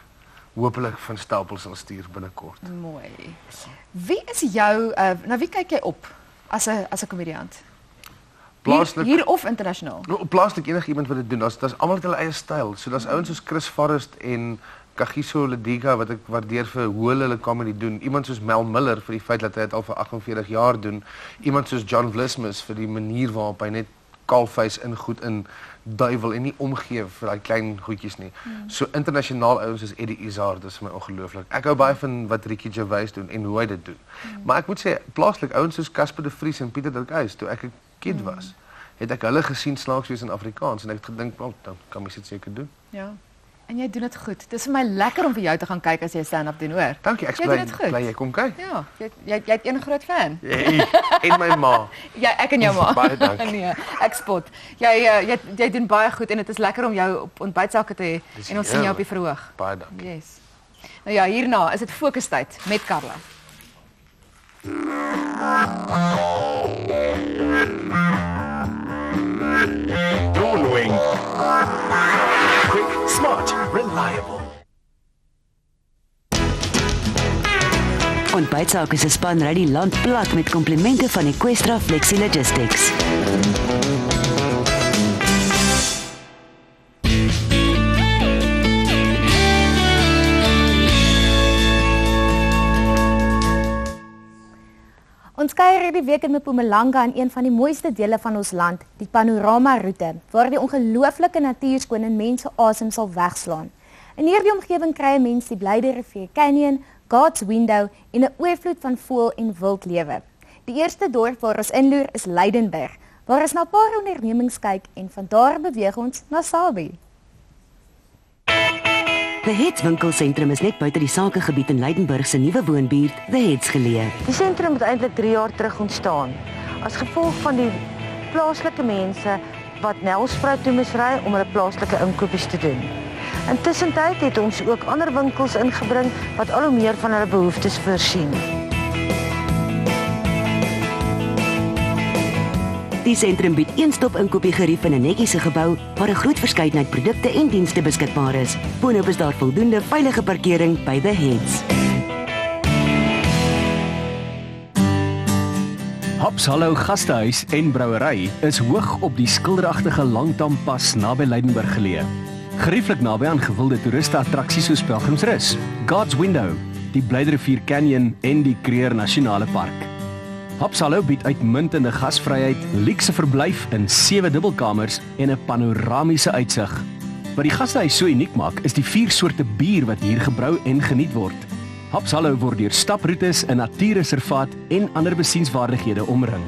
hopelik van stapel sal stuur binnekort. Mooi. Wie is jou na wie kyk jy op as 'n komediant? Hier of internasionaal? Plaaslik enigiemand wat dit doen. Daar's almal het hulle eie styl. So daar's ouens soos Chris Forrest en Kagiso Lediga wat ek waardeer vir hoe hulle comedy doen. Iemand soos Mel Miller vir die feit dat hy dit al vir 48 jaar doen. Iemand soos John Vlismus vir die manier waarop hy net kaalvuis ingoed in duiwel en nie omgee vir daai klein goedjies nie. So internasionaal ouens soos Eddie Izzard, dis vir my ongelooflik. Ek hou baie van wat Ricky Gervais doen en hoe hy dit doen. Maar ek moet sê plaaslik ouens soos Casper de Vries en Pieter Dirkhuis, toe ek 'n kind was, het ek hulle gesien snaaks wees in Afrikaans en ek het gedink, "Wel, dan kan mens dit seker doen." Ja. En jy doen dit goed. Dit is vir my lekker om vir jou te gaan kyk as jy stand-up doen, hoor. Dankie, ek Jy bly doen dit goed. bly jy kom kyk. Ja, jy het een groot fan. En my ma. Ja, ek en jou ma. Baie dankie. Nee, ek spot. Jy doen baie goed en dit is lekker om jou op ontbytsake te hê Dis en ons sien jou op die heerlik. verhoog. Baie dankie. Yes. Nou ja, hierna is dit fokustyd met Karla. Dawnwing. Quick, smart, reliable. Ontbytsake se span ry die land plat met komplimente van Equestra Flexi Logistics. Ons kuier hierdie week in Mpumalanga in een van die mooiste dele van ons land, die Panorama Roete, waar die ongelooflike natuurskoon en mense asem sal wegslaan. In hierdie omgewing kry 'n mens die Blyde Rivier Canyon, God's Window en 'n oorvloed van voël en wildlewe. Die eerste dorp waar ons inloer is Leidenburg, waar ons na 'n paar ondernemings kyk en van daar beweeg ons na Sabie. The Heads winkelsentrum is net buite die sakegebied in Leidenburg se nuwe woonbuurt, The Heads geleë. Die sentrum het eintlik 3 jaar terug ontstaan as gevolg van die plaaslike mense wat Nelsprou toe moes ry om hulle plaaslike inkopies te doen. Intussen het ons ook ander winkels ingebring wat al hoe meer van hulle behoeftes voorsien. Die sentrum bied een-stop inkopiegerief in 'n netjiese gebou waar 'n groot verskeidenheid produkte en dienste beskikbaar is. Boonop is daar voldoende veilige parkering by The Heads. Haps Hallo Gastehuis en Brouwery is hoog op die skilderagtige Langtampas naby Leidenburg geleë. Gerieflik naby aan gewilde toeriste-attraksies soos Pelgrimsrus, God's Window, die Blyde Rivier Canyon en die Kruger Nasionale Park. Haps Hallo bied uitmuntende gasvryheid, luukse verblyf in 7 dubbelkamers en 'n panoramiese uitsig. Wat die gastehuis so uniek maak, is die 4 soorte bier wat hier gebrou en geniet word. Haps Hallo word deur staproetes, 'n natuurreservaat en ander besienswaardighede omring.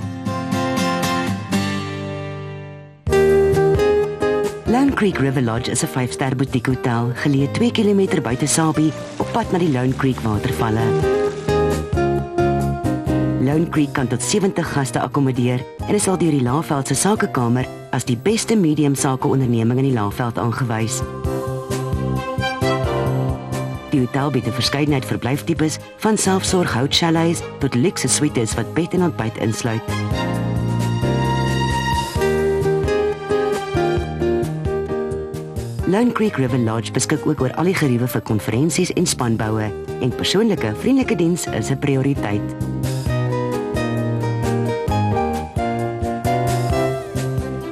Lone Creek River Lodge is 'n 5-ster boutique hotel, geleë 2 km buite Sabie, op pad na die Lone Creek watervalle. Lone Creek kan tot 70 gaste akkommodeer en is al deur die Laagveld se sakekamer as die beste medium sakeonderneming in die Laagveld aangewys. Die hotel bied 'n verskeidenheid verblyftipes, van selfsorg houtchalets tot luukse suites wat bed en ontbyt insluit. Lone Creek River Lodge beskik ook oor al die geriewe vir konferensies en spanboue en persoonlike, vriendelike diens is 'n prioriteit.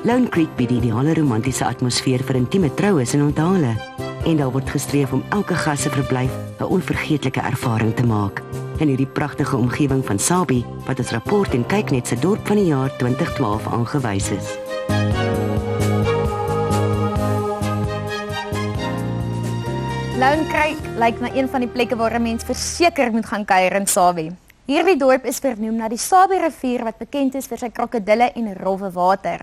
Lone Creek bied die ideale romantiese atmosfeer vir intieme troues en onthale. En daar word gestreef om elke gas se verblyf 'n onvergeetlike ervaring te maak. In hierdie pragtige omgewing van Sabie, wat as rapport en kyknet se dorp van die jaar 2012 aangewys is. Lone Creek lyk na een van die plekke waar 'n mens verseker moet gaan kuier in Sabie. Hierdie dorp is vernoem na die Sabie rivier wat bekend is vir sy krokodille en rowwe water.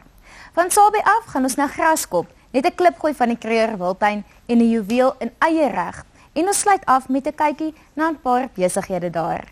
Van Sabie af gaan ons na Graskop, net 'n klipgooi van die Kruger Wildtuin en 'n juweel in eie reg. En ons sluit af met 'n kykie na 'n paar besighede daar.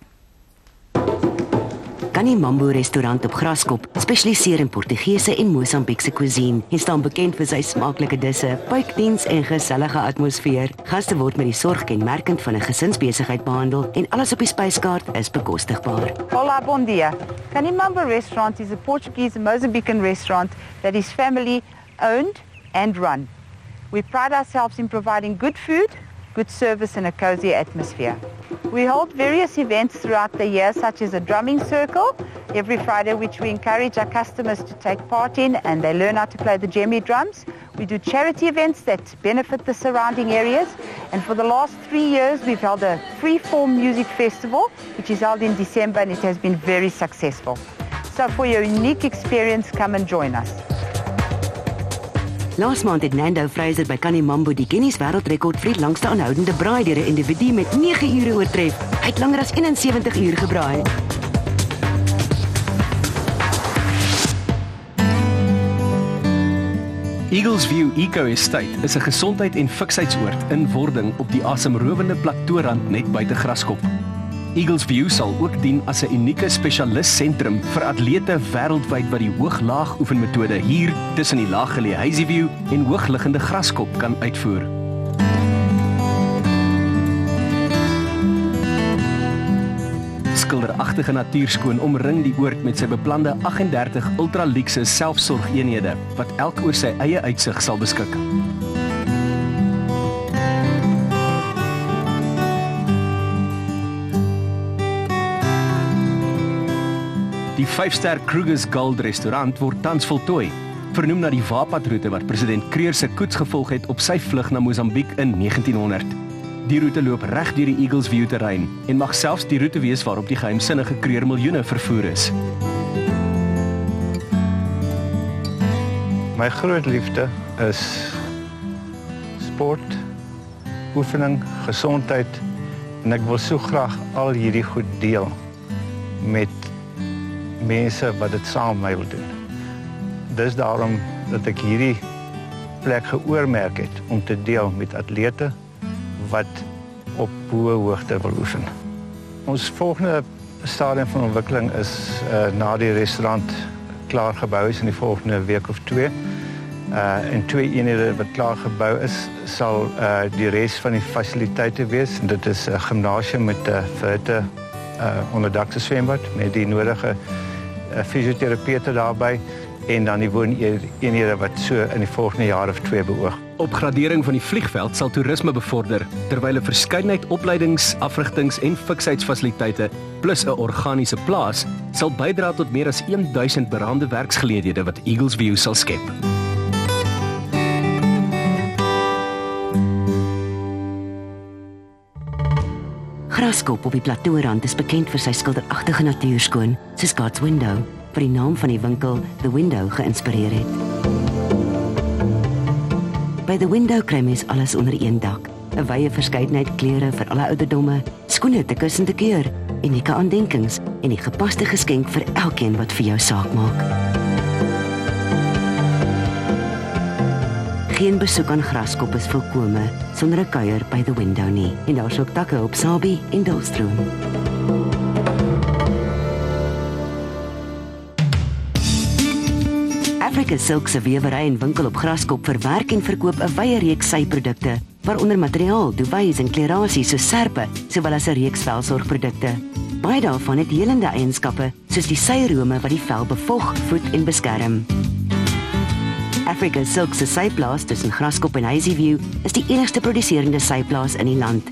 Kani Mambo restaurant op Graskop spesialiseer in Portugese en Mosambiekse cuisine en staan bekend vir sy smaaklike disse, puikdiens en gesellige atmosfeer. Gaste word met die sorg kenmerkend van 'n gesinsbesigheid behandel en alles op die spyskaart is bekostigbaar. Olá, bom dia. Canimambo Restaurant is a Portuguese and Mozambican restaurant that is family owned and run. We pride ourselves in providing good food, good service and a cozy atmosphere. We hold various events throughout the year, such as a drumming circle every Friday, which we encourage our customers to take part in, and they learn how to play the djembe drums. We do charity events that benefit the surrounding areas, and for the last 3 years we've held a free-form music festival, which is held in December, and it has been very successful. So for your unique experience, come and join us. Laas maand het Nando Fraser by Canimambo die Guinness wêreldrekord vir die langste aanhoudende braai deur 'n individu met 9 ure oortref. Hy het langer as 71 uur gebraai. Eagles View Eco Estate is 'n gesondheid- en fiksheidsoord in wording op die asemrowende plateaurand net buite Graskop. Eagles View sal ook dien as 'n unieke spesialist-sentrum vir atlete wêreldwyd wat die hoog-laag oefenmetode hier tussen die laaggeleë Hazyview en hoogliggende Graskop kan uitvoer. Skilderagtige natuurskoon omring die oord met sy beplande 38 ultra-luukse selfsorgeenhede wat elk oor sy eie uitsig sal beskik. Die 5-ster Kruger's Gold restaurant word tans voltooi, vernoem na die waarpadroete wat president Kreur se koets gevolg het op sy vlug na Mosambiek in 1900. Die roete loop reg deur die Eagles View terrein en mag selfs die roete wees waarop die geheimsinnige Kreur miljoene vervoer is. My groot liefde is sport, oefening, gesondheid en ek wil so graag al hierdie goed deel met mense wat dit saam met my wil doen. Dis daarom dat ek hierdie plek geoormerk het om te deel met atlete wat op hoë hoogte wil oefen. Ons volgende stadium van ontwikkeling is na die restaurant klaar gebou is in die volgende week of 2. En 2 eenhede wat klaar gebou is, sal die res van die fasiliteite wees. En dit is 'n gimnasium met 'n verhitte onderdakte swembad met die nodige fisioterapeute daarbey en dan die wooneenhede wat so in die volgende jaar of 2 beoog. Opgradering van die vliegveld sal toerisme bevorder, terwyl 'n verskeidenheid opleidings-, afrigtings- en fikheidsfasiliteite plus 'n organiese plaas sal bydra tot meer as 1000 beraamde werksgeleenthede wat Eagles View sal skep. Graskop op die plateaurand is bekend vir sy skilderagtige natuurskoon, soos God's Window, wat die naam van die winkel The Window geïnspireer het. By The Window kry mens alles onder een dak, 'n wye verskeidenheid klere vir alle ouderdomme, skoene te kus en te keur, unieke aandenkings en die gepaste geskenk vir elkeen wat vir jou saak maak. Geen besoek aan Graskop is volkome sonder 'n kuier by The Window nie. En daar is ook takke op Sabie en Dolstroom. Africa Silk se wewery en winkel op Graskop verwerk en verkoop 'n wye reeks syprodukte, waaronder materiaal, duvets en klerasies soos serpe, sowel as 'n reeks velsorgprodukte. Baie daarvan het helende eienskappe, soos die syrome wat die vel bevog, voed en beskerm. Africa Silk se syplaas tussen Graskop en Hazyview is die enigste produserende syplaas in die land.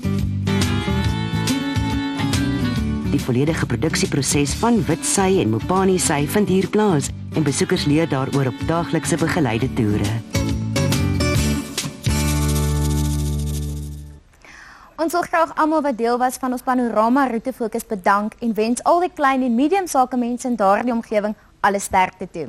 Die volledige produksieproses van wit sy en Mopani sy vind hier plaas en besoekers leer daaroor op daaglikse begeleide toere. Ons wil graag almal wat deel was van ons panorama roete fokus bedank en wens al die klein en medium sakemense in daardie omgewing alle sterkte toe.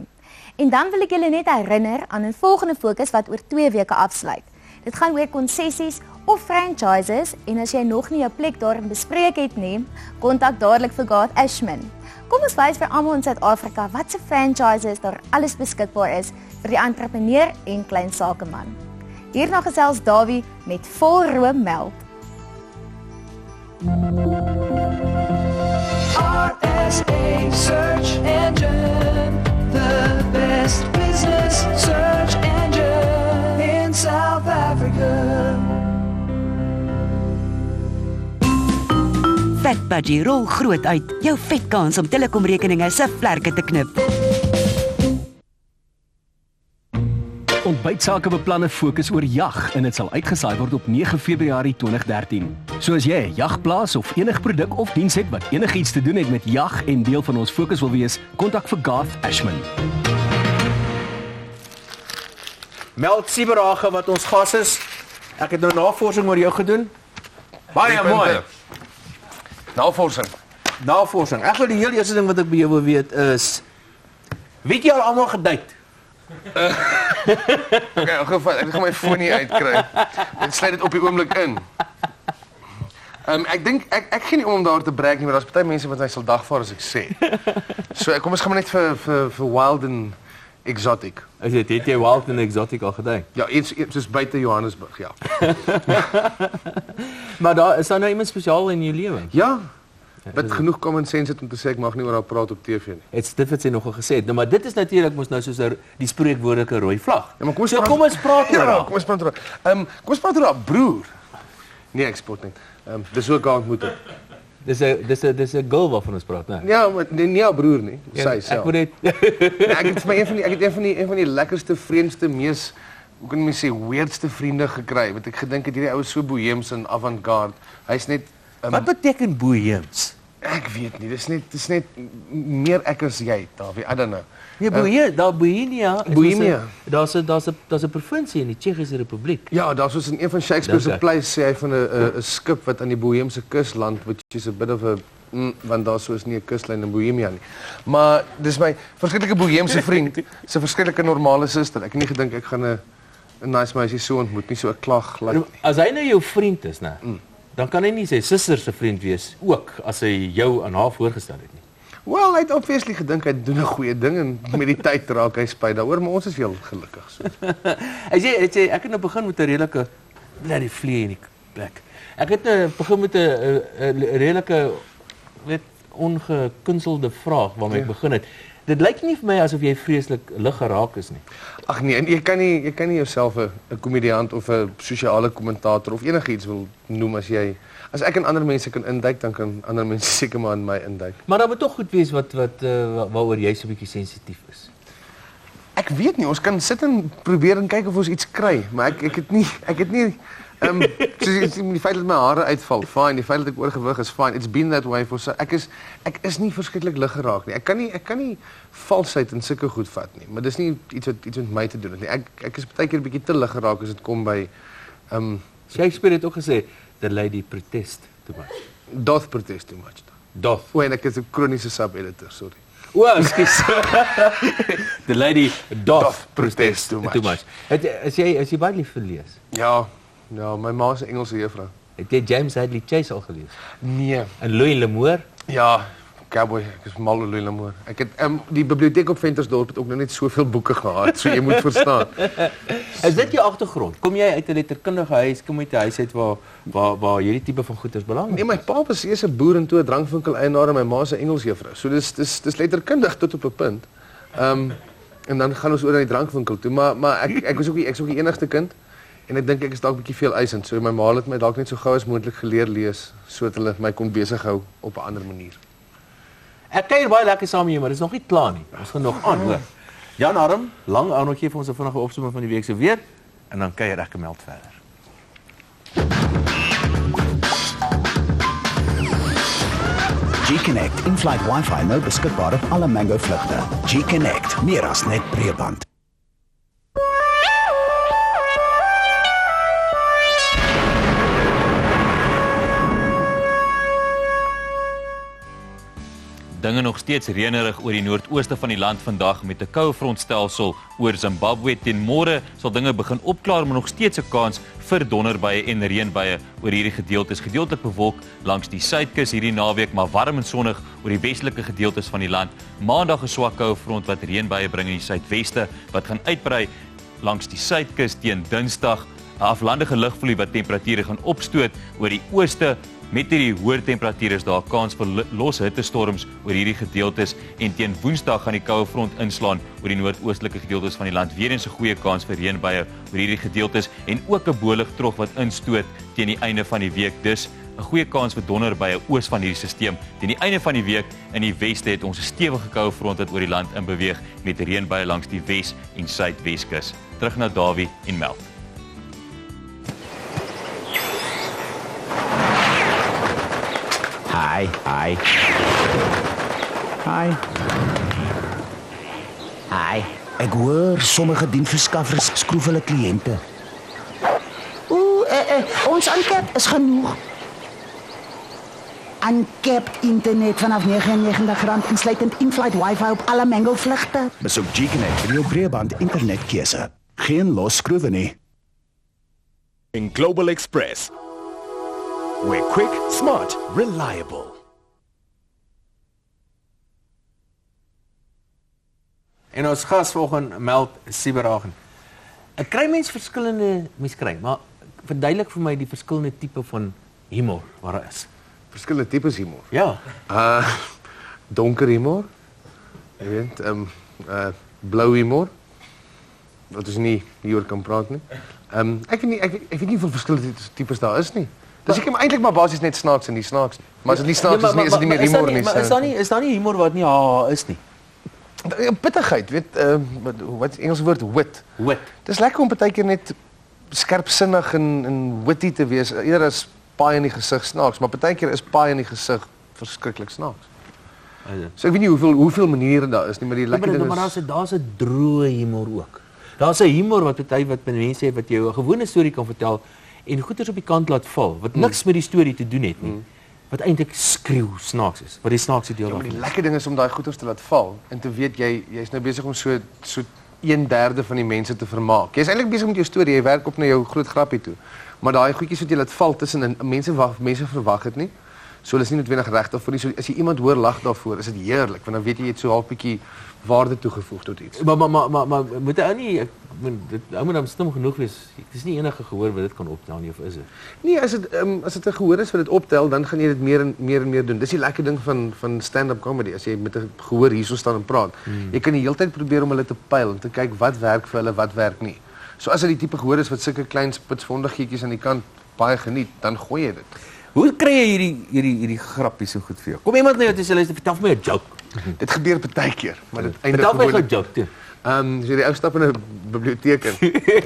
En dan wil ek julle net herinner aan 'n volgende fokus wat oor 2 weke afsluit. Dit gaan oor konsessies of franchises en as jy nog nie jou plek daarin bespreek het nie, kontak dadelik vir Garth Ashman. Kom ons wys vir almal in Suid-Afrika wat se franchises daar alles beskikbaar is vir die entrepreneur en klein sakeman. Hierna gesels Dawie met Volroom Melk. RSA Search Engine, the best business search engine in South Africa. Vet Budgie rol groot uit. Jou vet kans om telekomrekeninge se vlerke te knip. Ontbytsakebeplanne fokus oor jag en dit sal uitgesaai word op 9 Februarie 2013. So as jy 'n jagplaas of enige produk of diens het wat enigiets te doen het met jag en deel van ons fokus wil wees, kontak vir Garth Ashman. Meld Sieberage wat ons gas is. Ek het nou navorsing oor jou gedoen. Baie mooi. Navorsing. Ek wil die heel eerste ding wat ek by jou wil weet is, weet jy al almal gedate? Okay, ek gaan my foon nie uitkry. Ek sluit dit op die oomblik in. Ek dink ek gee nie om daar te breek nie, maar daar's baie mense wat my sal dagvaar as ek sê. So kom ons gaan maar net vir Wilden Exotic. Het jy wild en exotic al gedink? Ja, iets soos buite Johannesburg, ja. Maar daar is daar nou iemand spesiaal in jou lewe? Ja. Wat genoeg common sense het om te sê ek mag nie oor haar praat op TV nie. Het Stifford sy nogal gesê. Nou, maar dit is natuurlik mos nou soos die spreekwoordelike rooi vlag. Ja, maar kom ons praat oor haar. Kom ons praat oor haar. Kom ons praat oor haar broer. Nee, ek spot net. Dis ook haar ontmoeting. Dis 'n girl waarvan ons praat, né? Ja, maar nie haar broer nie, sy self. Ek moet net ek het vir een van die lekkerste, vreemdste, mees hoe kan mens sê weirdste vriende gekry, want ek gedink het hierdie ou is so boheems en avant-garde. Hy's net Wat beteken boheems? Ek weet nie, dis net meer ek as jy, Davie, I don't know. Nee, Bohemia. Daar's 'n provinsie in die Tsjechiese Republiek. Ja, daar's soos in een van Shakespeare se plays sê hy van 'n skip wat aan die Boheemse kus land, which is a bit of a want daar so is nie 'n kuslyn in Bohemia nie. Maar dis my verskriklike boheemse vriend, sy verskriklike normale suster. Ek het nie gedink ek gaan 'n nice meisie so ontmoet nie, so 'n klag gelyk. As hy nou jou vriend is, né? Dan kan hy nie sy suster se vriend wees ook as hy jou aan haar voorgestel het nie. Wel, hy het obviously gedink hy doen 'n goeie ding en met die tyd raak hy spyt daaroor, maar ons is heel gelukkig so. Ek het nou begin met 'n redelike bloody vlee in die plek. Ek het nou begin met 'n redelike ongekunselde vraag waarmee ek begin het. Dit lyk nie vir my asof jy vreeslik lig geraak is nie. Ag nee, en jy kan nie jouself 'n komediant of 'n sosiale kommentator of enigiets wil noem as ek in ander mense kan induik, dan kan ander mense seker maar in my induik. Maar daar moet tog goed wees waaroor jy so 'n bietjie sensitief is. Ek weet nie, ons kan sit en probeer en kyk of ons iets kry, maar ek het nie soos die feit dat my hare uitval, fine, die feit dat ek oorgewig is, fine. It's been that way for so ek is nie verskriklik lig geraak nie. Ek kan nie valsheid en sulke goed vat nie, maar dis nie iets met my te doen het nie. Ek is baie keer 'n bietjie te lig geraak as dit kom by Shakespeare het ook gesê the lady protest too much. Doth protest too much. Doth. O, en ek is 'n kroniese sub-editor, sorry. O, ekskuus. The lady doth protest too much. As jy baie lief vir lees? Ja, my ma se Engelse juffrou. Het jy James Hadley Chase al gelees? Nee. En Louis L'Amour? Ja, cowboy, ek is mal oor Louis L'Amour. Ek het die biblioteek op Ventersdorp het ook nou net soveel boeke gehad, so jy moet verstaan. Is dit jou agtergrond? Kom jy uit 'n letterkundige huis, kom uit 'n huis uit waar hierdie tipe van goeders belangrik is? Nee, my pa was eers 'n boer en toe 'n drankwinkel eienaar en my ma se Engels juffrou. So dis letterkundig tot op 'n punt. En dan gaan ons oor na die drankwinkel toe, maar ek was ook die enigste kind. En ek dink ek is dalk 'n bietjie veel eisend, so my ma het my dalk net so gou as moontlik geleer lees sodat hulle my kon besig hou op 'n ander manier. Ek kuier baie lekker saam met jou, maar dit is nog nie klaar nie. Ons gaan nog aan, hoor. Jan Arm, lang aan nog gee vir ons 'n vinnige opsomming van die week se weer en dan kuier ek gemeld verder. G-Connect in-flight Wi-Fi nou beskikbaar op alle Mango vlugte. G-Connect, meer as net breedband. Dinge nog steeds reënerig oor die noordooste van die land vandag met 'n koue frontstelsel oor Zimbabwe. Teen môre sal dinge begin opklaar, maar nog steeds 'n kans vir donderbuie en reënbuie oor hierdie gedeeltes. Gedeeltelik bewolk langs die suidkus hierdie naweek, maar warm en sonnig oor die westelike gedeeltes van die land. Maandag 'n swak koue front wat reënbuie bring in die suidweste wat gaan uitbrei langs die suidkus teen Dinsdag. 'n Aflandige lugvloei wat temperature gaan opstoot oor die ooste. Met hierdie hoë temperature is daar 'n kans vir los hittestorms oor hierdie gedeeltes en teen Woensdag gaan die koue front inslaan oor die noordoostelike gedeeltes van die land. Weer eens 'n goeie kans vir reënbuie oor hierdie gedeeltes en ook 'n boligtrog wat instoot teen die einde van die week. Dus 'n goeie kans vir donderbuie oos van hierdie stelsel. Teen die einde van die week in die weste het ons 'n stewige koue front wat oor die land in beweeg met reënbuie langs die Wes- en Suidweskus. Terug na Davie en Meld. Hi. Ek hoor sommige dienverskaffers skroef hulle kliënte. Ons Uncap is genoeg. Uncap internet vanaf R99 insluitend in-flight wifi op alle Mango vlugte. Besoek G-Connect vir jou breedband internetkeuse. Geen los skroewe nie. In Global Express. We're quick, smart, reliable. En ons gas vanoggend Meld Sieberhagen. Ek kry mense kry, maar verduidelik vir my die verskillende tipe van humor wat daar is. Verskillende tipes humor. Ja. Donker humor. Jy weet, blou humor. Wat ons nie hieroor kan praat nie. Ek weet nie hoeveel verskillende tipes daar is nie. Dis ek eintlik maar basies net snaaks en nie snaaks nie. Maar as dit nie snaaks is nie, is dit nie meer humor nie. Maar is daar nie humor wat nie is nie? Pittigheid, weet, wat is die Engelse woord? Wit. Dis lekker om partykeer net skerpsinnig en witty te wees, eerder as paai in die gesig snaaks, maar partykeer is paai in die gesig verskriklik snaaks. So ek weet nie hoeveel maniere daar is nie, maar die lekker ding is... Maar daar's 'n droë humor ook. Daar's 'n humor wat mense het wat jou 'n gewone storie kan vertel en goeters op die kant laat val, wat niks met die storie te doen het nie. Wat eintlik skreeu snaaks is, wat die snaakse deel daarvan is. Die lekker ding is om daai goeters te laat val en te weet jy's nou besig om so 1/3 van die mense te vermaak. Jy's eintlik besig met jou storie, jy werk op na jou groot grappie toe. Maar daai goedjies wat jy laat val tussen mense verwag dit nie. So hulle is nie noodwendig reg daarvoor nie. So as jy iemand hoor lag daarvoor, is dit heerlik want dan weet jy het so half bietjie waarde toegevoeg tot iets. Maar moet ou nie ou moet dan slim genoeg wees. Dit is nie enige gehoor wat dit kan optel nie, of is dit? Nee, as dit 'n gehoor is wat dit optel, dan gaan jy dit meer en meer doen. Dis die lekker ding van stand-up comedy. As jy met 'n gehoor hierso staan en praat, jy kan die hele tyd probeer om hulle te pyl en te kyk wat werk vir hulle, wat werk nie. So as dit die tipe gehoor is wat sulke klein spitsvondigheidjies aan die kant baie geniet, dan gooi jy dit. Hoe kry jy hierdie grappies so goed vir jou? Kom iemand na jou toe sê luister, vertel vir my 'n joke. Dit gebeur partykeer, maar dit eindig gewoon... Vertel my 'n joke toe. So die ou stap in 'n biblioteek in.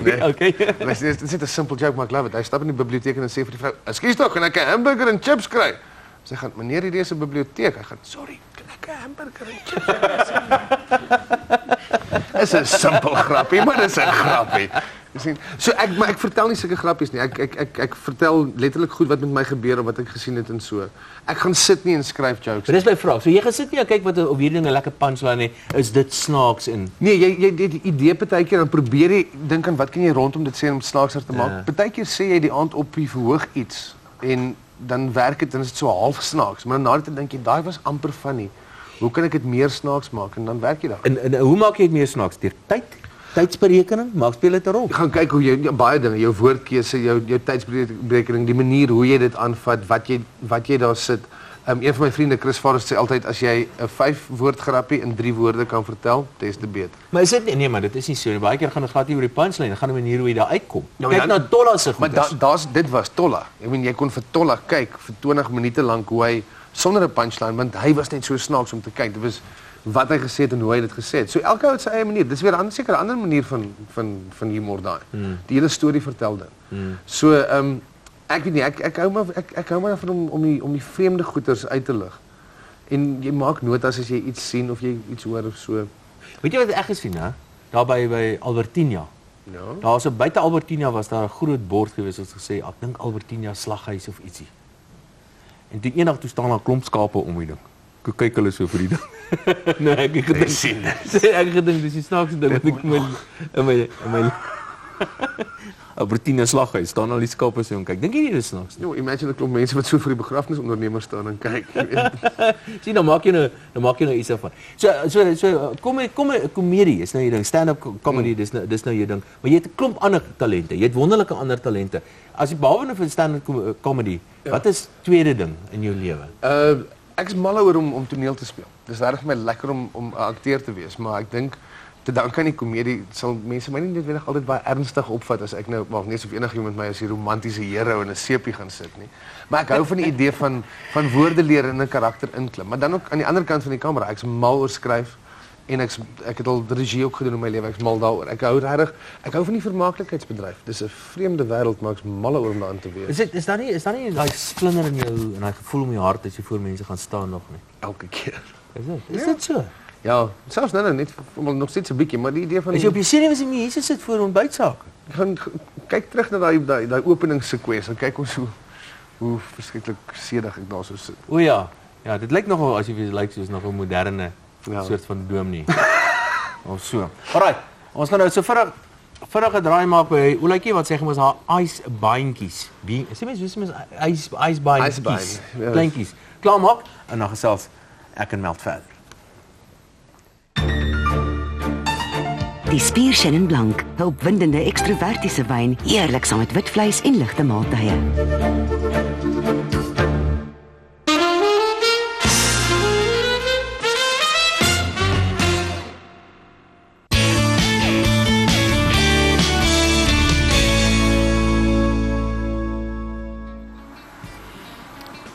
Nee. Okay. Dit is net 'n simple joke, maar ek love it. Hy stap in die biblioteek en sê vir die vrou, "Ekskuus tog, kan ek 'n hamburger en chips kry?" Sy gaan, "Meneer, hierdie is 'n biblioteek." Hy gaan, "Sorry, kan ek 'n hamburger en chips kry?" Dis 'n simpel grappie, maar dis 'n grappie. So ek vertel nie sulke grappies nie. Ek vertel letterlik goed wat met my gebeur of wat ek gesien het en so. Ek gaan sit nie en skryf jokes. Dis my vraag. So jy gaan sit nie en kyk wat of hierdie ding 'n lekker punchline het. Is dit snaaks en nee, jy die idee partykeer dan probeer jy dink aan wat kan jy rondom dit sê om dit snaakser te maak. Partykeer sê jy die aand op die verhoog iets en dan werk dit en is dit so half snaaks, maar na dit dink jy daai was amper funny. Hoe kan ek dit meer snaaks maak en dan werk jy daar. En hoe maak jy dit meer snaaks? Deur tydsberekening, maak speel dit 'n rol. Gaan kyk hoe jy baie dinge, jou woordkeuse, jou tydsberekening, die manier hoe jy dit aanvat, wat jy daar sit. Een van my vriende, Chris Forrest, sê altyd as jy 'n 5 woord grappie in 3 woorde kan vertel, des te beter. Maar is dit nee, maar dit is nie so nie. Baie keer gaan dit glad nie oor die punchline, dit gaan 'n manier hoe jy daar uitkom. Kyk na Tolla se goeders. Maar dit was Tolla. Ek meen jy kon vir Tolla kyk vir 20 minute lank hoe hy sonder 'n punchline, want hy was net so snaaks om te kyk. Dit was wat hy gesê het en hoe hy dit gesê het. So elke ou het sy eie manier. Dis weer 'n seker ander manier van humor daai. Die hele storie vertel dan. So ek weet nie, ek hou maar van om die vreemde goeters uit te lig. En jy maak notas as jy iets sien of jy iets hoor of so. Weet jy wat ek gesien hè? Daar by Albertina. Ja. Daar so buite Albertina was daar 'n groot bord gewees wat gesê ek dink Albertina slaghuis of ietsie. En toe eendag toe staan daar 'n klomp skape om die ding. Kyk hulle so vir die ding. Nee, ek het gedink dis die snaakste ding wat ek in my Albertina slaghuis staan al die skape so en kyk. Dink jy nie dis snaaks nie? Nou, imagine 'n klomp mense wat so vir die begrafnisondernemers staan en kyk. Sien, dan maak jy nou iets daarvan. So kom 'n komedie is nou jou ding. Stand-up comedy dis nou jou ding. Maar jy het 'n klomp ander talente. Jy het wonderlike ander talente. As jy behalwe nou vir stand-up comedy, wat is tweede ding in jou lewe? Ek is mal oor om toneel te speel. Dis regtig my lekker om 'n akteur te wees, maar ek dink te danke aan die komedie sal mense my nie noodwendig altyd baie ernstig opvat as ek nou maar net of enigiemand met my as die romantiese hero in 'n seepie gaan sit nie. Maar ek hou van die idee van woorde leer en 'n karakter inklim. Maar dan ook aan die ander kant van die kamera, ek's mal oor skryf en ek het al regie ook gedoen in my lewe. Ek's mal daaroor. Ek hou van die vermaaklikheidsbedryf. Dis 'n vreemde wêreld, maar ek's mal oor om daarin te wees. Is daar nie daai splinter in jou en daai gevoel om jou hart as jy voor mense gaan staan nog nie? Elke keer. Is dit so? Ja, selfs nou net nog steeds 'n bietjie, maar die idee van as jy op die senuwees en mense sit voor ontbytsake. Gaan kyk terug na daai openingssekwensie en kyk ons hoe verskriklik sedig ek daar so sit. O ja. Ja, dit lyk nogal as jy lyk soos nog 'n moderne soort van dominee. Of so. Alraai. Ons gaan nou so vinnige draai maak by Oulaitjie wat sê ons haar ysbeentjies. Sê mens ysbeentjies. Kleintjies. Klaar maak en dan gesels ek en Meld verder. Die Spier Chenin Blanc, 'n opwindende ekstrovertiese wyn, heerlik saam met wit vleis en ligte maaltye.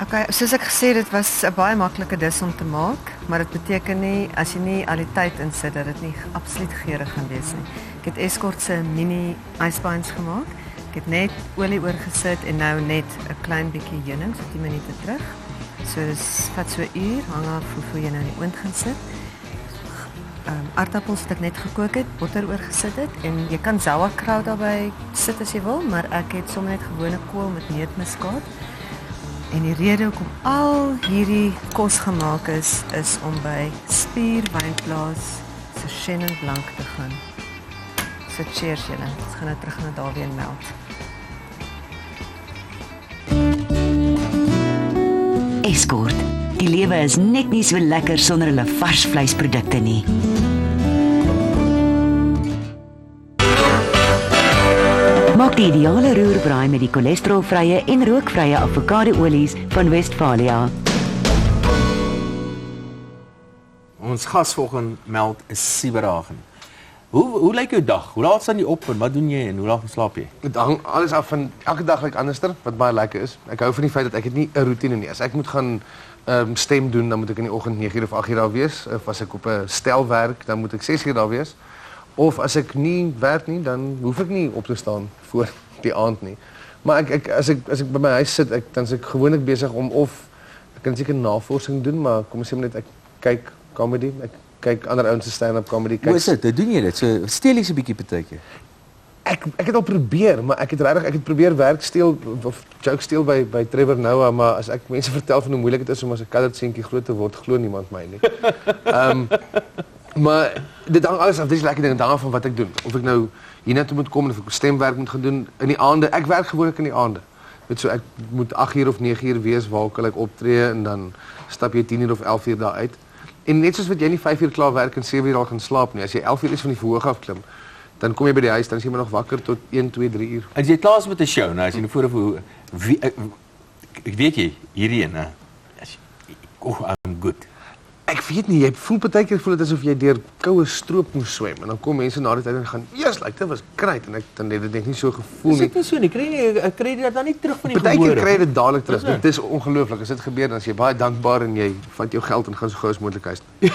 Okay, soos ek gesê het, dit was 'n baie maklike dis om te maak, maar dit beteken nie as jy nie al die tyd insit dat dit nie absoluut geurig gaan wees nie. Ek het Escort se mini ijsbeins gemaak. Ek het net olie oorgesit en nou net 'n klein bietjie heuning, so 10 minute terug. So dis vat so 'n uur, hang af hoeveel jy nou in die oond gaan sit. Aardappels wat ek net gekook het, botter oorgesit het en jy kan sauerkraut daarbey sit as jy wil, maar ek het sommer net gewone kool met neutmuskaat. En die rede hoekom al hierdie kos gemaak is om by Spier Wynplaas se Chenin Blanc te gaan. So cheers julle. Ons gaan nou terug na Dawie en Meld. Escort. Die lewe is net nie so lekker sonder hulle vars vleisprodukte nie. Maak die ideale roerbraai met die cholesterolvrye en rookvrye avokado-olies van Westphalia. Ons gas volgende Meld is Sieberhagen. Hoe lyk jou dag? Hoe laat staan jy op en wat doen jy en hoe laat slaap jy? Dit hang alles af van elke dag lyk anderster, wat baie lekker is. Ek hou van die feit dat ek het nie 'n roetine nie. As ek moet gaan stem doen, dan moet ek in die oggend 9 uur of 8 uur daar wees. Of as ek op 'n stel werk, dan moet ek 6 uur daar wees. Of as ek nie werk nie, dan hoef ek nie op te staan voor die aand nie. Maar as ek by my huis sit, dan is ek gewoonlik besig om of ek kan seker navorsing doen, maar kom ons sê net ek kyk comedy, ek kyk ander ouens se stand-up comedy. Hoe is dit? Doen jy dit? So steel jy so 'n bietjie partykeer? Ek het al probeer, maar ek het probeer werk steel of joke steel by Trevor Noah, maar as ek mense vertel van hoe moeilik dit is om as 'n colored seentjie groot te word, glo niemand my nie. Maar dit hang alles af, dit is lekker ding, dit hang af van wat ek doen. Of ek nou hiernatoe moet kom of ek stemwerk moet gaan doen in die aande. Ek werk gewoonlik in die aande. Weet so ek moet 8 uur of 9 uur wees waar ek optree en dan stap jy 10 uur of 11 uur daar uit. En net soos wat jy nie 5 uur klaar werk en 7 uur al gaan slaap nie. As jy 11 uur is van die verhoog af klim, dan kom jy by die huis, dan is jy maar nog wakker tot 1, 2, 3 uur. As jy klaar is met 'n show, nou as jy nou voor ek weet jy hierdie een, I'm good. Ek weet nie, jy voel partykeer voel dit asof jy deur koue stroop moes swem en dan kom mense na die tyd en gaan, "Yes, like dit was great." En dan het dit net nie so gevoel nie. Is dit nie so nie? Kry jy dit dan nie terug van die gehoor? Partykeer kry jy dit dadelik terug. Dit is ongelooflik. As dit gebeur dan is jy baie dankbaar en jy vat jou geld en gaan so gou as moontlik huis toe.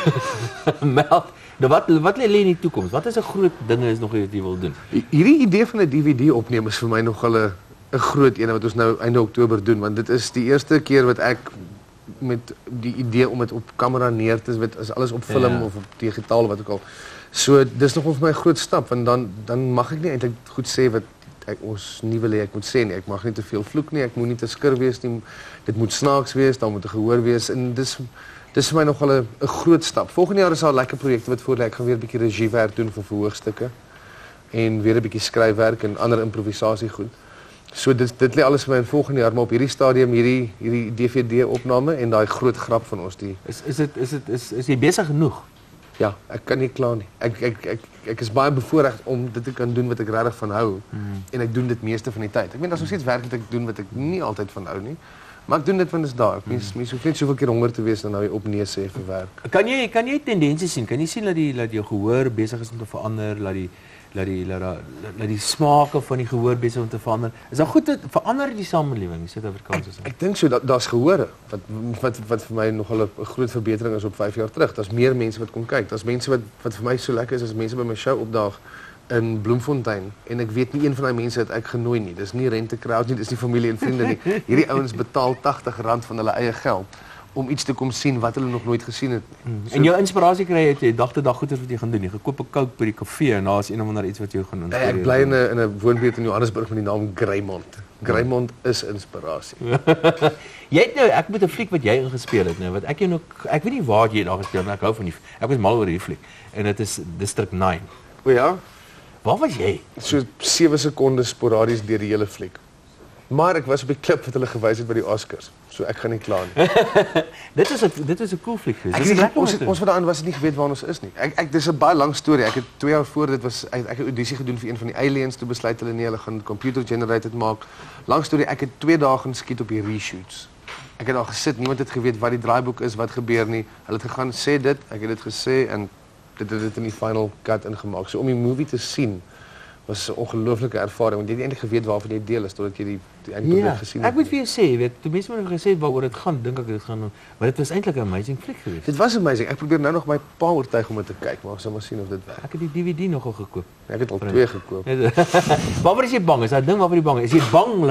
Meld, wat lê in die toekoms? Wat is 'n groot dinge is nog wat jy wil doen? Hierdie idee van 'n DVD opneem is vir my nogal 'n groot een wat ons nou einde Oktober doen, want dit is die eerste keer wat ek met die idee om dit op kamera neer te sit, as alles op film of op digitaal of wat ook al. So dis nog vir my 'n groot stap, want dan mag ek nie eintlik goed sê wat ons nie wil hê ek moet sê nie. Ek mag nie te veel vloek nie, ek moet nie te skir wees nie. Dit moet snaaks wees, dan moet 'n gehoor wees en dis vir my nogal 'n groot stap. Volgende jaar is daar lekker projekte wat voor lê. Ek gaan weer 'n bietjie regiewerk doen vir verhoogstukke en weer 'n bietjie skryfwerk en ander improvisasie goed. So dit lê alles vir my in volgende jaar, maar op hierdie stadium hierdie DVD-opname en daai groot grap van ons die is jy besig genoeg? Ja, ek kan nie kla nie. Ek is baie bevoorreg om dit te kan doen wat ek regtig van hou en ek doen dit meeste van die tyd. Ek weet daar's nog steeds werk wat ek doen wat ek nie altyd van hou nie, maar ek doen dit want dit is daar. Mens hoef net soveel keer honger te wees dan nou op nee sê vir werk. Kan jy tendense sien? Kan jy sien dat jou gehoor besig is om te verander, dat die smake van die gehoor besig om te verander? Is dat goed dat verander die samelewing, die Suid-Afrikaanse samelewing? Ek dink so dat daar's gehore wat vir my nogal 'n groot verbetering is op 5 jaar terug. Daar's meer mense wat kom kyk. Daar's mense wat vir my so lekker is as mense by my show opdaag in Bloemfontein en ek weet nie een van daai mense het ek genooi nie. Dis nie rente crowd nie, dis nie familie en vriende nie. Hierdie ouens betaal R80 van hulle eie geld om iets te kom sien wat hulle nog nooit gesien het. So, en jou inspirasie kry jy dag te dag goeders wat jy gaan doen. Jy gekoop 'n Coke by die kafee en daar is een of ander iets wat jou gaan inspireer. Ek bly in 'n woonbuurt in Johannesburg met die naam Greymont. Greymont is inspirasie. Jy het nou ek met 'n fliek wat jy ingespeel het nou wat ek weet nie waar jy daar gespeel het, maar ek hou van ek was mal oor die fliek en dit is District 9. O ja. Waar was jy? So 7 sekondes sporadies deur die hele fliek. Maar ek was op die klip wat hulle gewys het by die Oscars. So ek gaan nie kla nie. Dit was 'n cool fliek geweest. Ons wat daarin was het nie geweet waar ons is nie. Dis 'n baie lang storie. Ek het 2 jaar voor dit was ek het 'n audisie gedoen vir een van die aliens, toe besluit hulle nee, hulle gaan computer generated maak. Lang storie, ek het 2 dae gaan skiet op die reshoots. Ek het al gesit, niemand het geweet wat die draaiboek is, wat gebeur nie. Hulle het gegaan sê dit, ek het dit gesê en dit het dit in die final cut ingemaak. So om die movie te sien was 'n ongelooflike ervaring want jy het eintlik geweet waarvan jy deel is totdat jy die eindproduct gesien het. Ek moet vir jou sê, weet, toe mense my gesê het waaroor dit gaan, dink ek dit gaan, maar dit was eintlik 'n amazing fliek geweest. Dit was amazing. Ek probeer nou nog my pa oortuig om dit te kyk, maar ons sal maar sien of dit werk. Ek het die DVD nogal gekoop. Ek het al 2 gekoop. Waarvoor is jy bang? Is daai ding waarvoor jy bang is? Is jy bang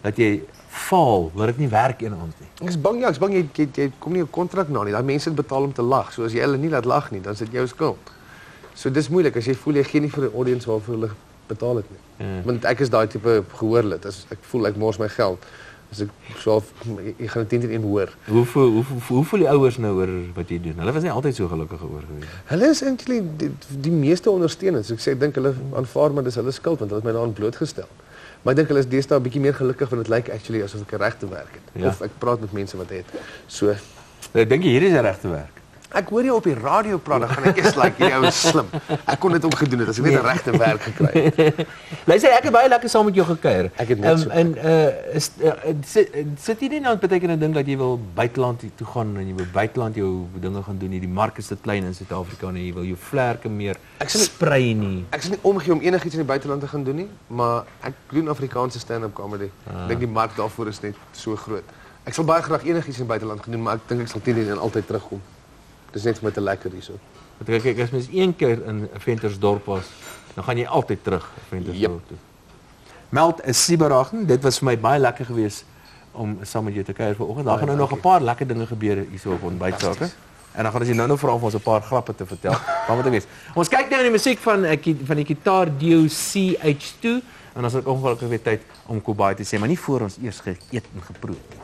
dat jy faal, dat dit nie werk eendag nie? Ek is bang, ja, ek is bang jy kom nie 'n kontrak na nie. Daai mense het betaal om te lag. So as jy hulle nie laat lag nie, dan is dit jou skuld. So dis moeilik as jy voel jy gee nie vir 'n audience waarvoor hulle betaal het nie. Want ek is daai tipe gehoorlid. As ek voel ek mors my geld, as ek so ek gaan dit een hoor. Hoe voel die ouers nou oor wat jy doen? Hulle was nie altyd so gelukkig oor gewees. Hulle is eintlik die meeste ondersteunend. So ek sê ek dink hulle aanvaar maar dis hulle skuld want hulle het my daaraan blootgestel. Maar ek dink hulle is deesdae 'n bietjie meer gelukkig want dit lyk actually asof ek 'n regte werk het. Ja. Of ek praat met mense wat het. So ek dink hier is 'n regte werk. Ek hoor jou op die radio praat, dan gaan ek eers like hierdie ou is slim. Ek kon dit ook gedoen het as ek net 'n regte werk gekry het. Luister, ek het baie lekker saam met jou gekuier. Ek het net so. En sit jy nie nou beteken 'n ding dat jy wil buiteland toe gaan en jy wil buiteland jou dinge gaan doen nie. Die mark is te klein in Suid-Afrika en jy wil jou vlerke meer sprei nie. Ek sal nie omgee om enigiets in die buiteland te gaan doen nie, maar ek doen Afrikaanse stand-up comedy. Ek dink die mark daarvoor is net so groot. Ek sal baie graag enigiets in die buiteland gaan doen, maar ek dink ek sal teen en altyd terugkom. Dis net vir my te lekker hierso. Want kyk, as mens een keer in Ventersdorp was, dan gaan jy altyd terug Ventersdorp toe. Meld is Sieberagen, dit was vir my baie lekker geweest om saam met jou te kuier vanoggend. Daar gaan nou nog 'n paar lekker dinge gebeur hierso op ontbytsake. En dan gaan ons nou vra om ons 'n paar grappe te vertel. Wat moet ek wees? Ons kyk nou na die musiek van die gitaar Dio CH2 en ons het ongelukkig weer tyd om Kobai te sê, maar nie voor ons eers geëet en geproe het.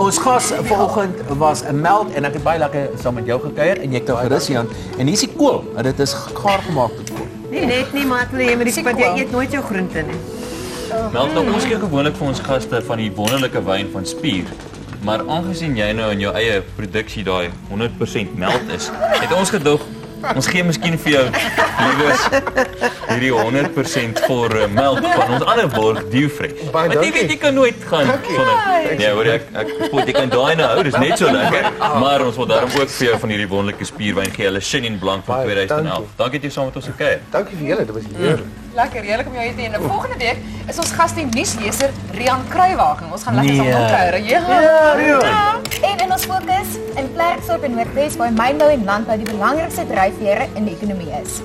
Ons gas vanoggend was 'n Meld en ek het baie lekker saam met jou gekuier en jy het nou gerus Jan. En hier is die kool. Dit is gaar gemaak met kool. Nee, net nie maar jy moet want jy eet nooit jou groente nie. Meld nou ons gee gewoonlik vir ons gaste van die wonderlike wyn van Spier. Maar aangesien jy nou in jou eie produksie daai 100% meld is, het ons gedog Ons gee miskien vir jou liewes hierdie 100% vir melk van ons ander borg Diefresh. Want jy weet jy kan nooit gaan sonder. Nee, hoor ek spot jy kan daai nou hou, dis net so lekker. Maar ons wil daarom ook vir jou van hierdie wonderlike spierwyn gee, hulle Chenin Blanc van 2011. Dankie dat jy saam met ons gekyk het. Dankie vir julle, dit was heerlik. Lekker, heerlik om jou hier te hê. Volgende week is ons gas die nuusleser Rian Kruiwagen. Ons gaan lekker saam met hom kuier. Ja. En in ons fokus in Klerksdorp en Noordwes waar mynbou en landbou die belangrikste dryfvere in die ekonomie is.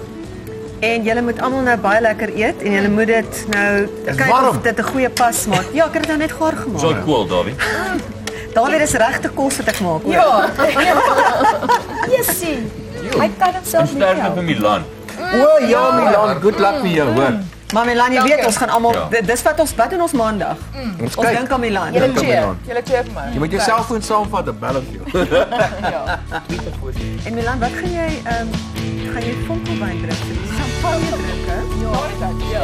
En julle moet almal nou baie lekker eet en julle moet dit nou kyk of dit 'n goeie pas maak. Ja, ek het dit nou net gaar gemaak. So cool, Davie. Dawie, dis regte kos wat ek maak. Hoor. Ja. Jessie. Hy kan dit self nie. Sterkte vir Milan. O ja, Milan, good luck vir jou, hoor. Maar Milan, jy weet ons gaan almal dis wat doen ons maandag. Ons dink aan Milan. Julle cheer vir my. Jy moet jou selfoon saamvat en bel of jou. Ja. En Milan, wat gaan jy gaan jy vonkelwyn drink? Champagne drink, hè? Ja.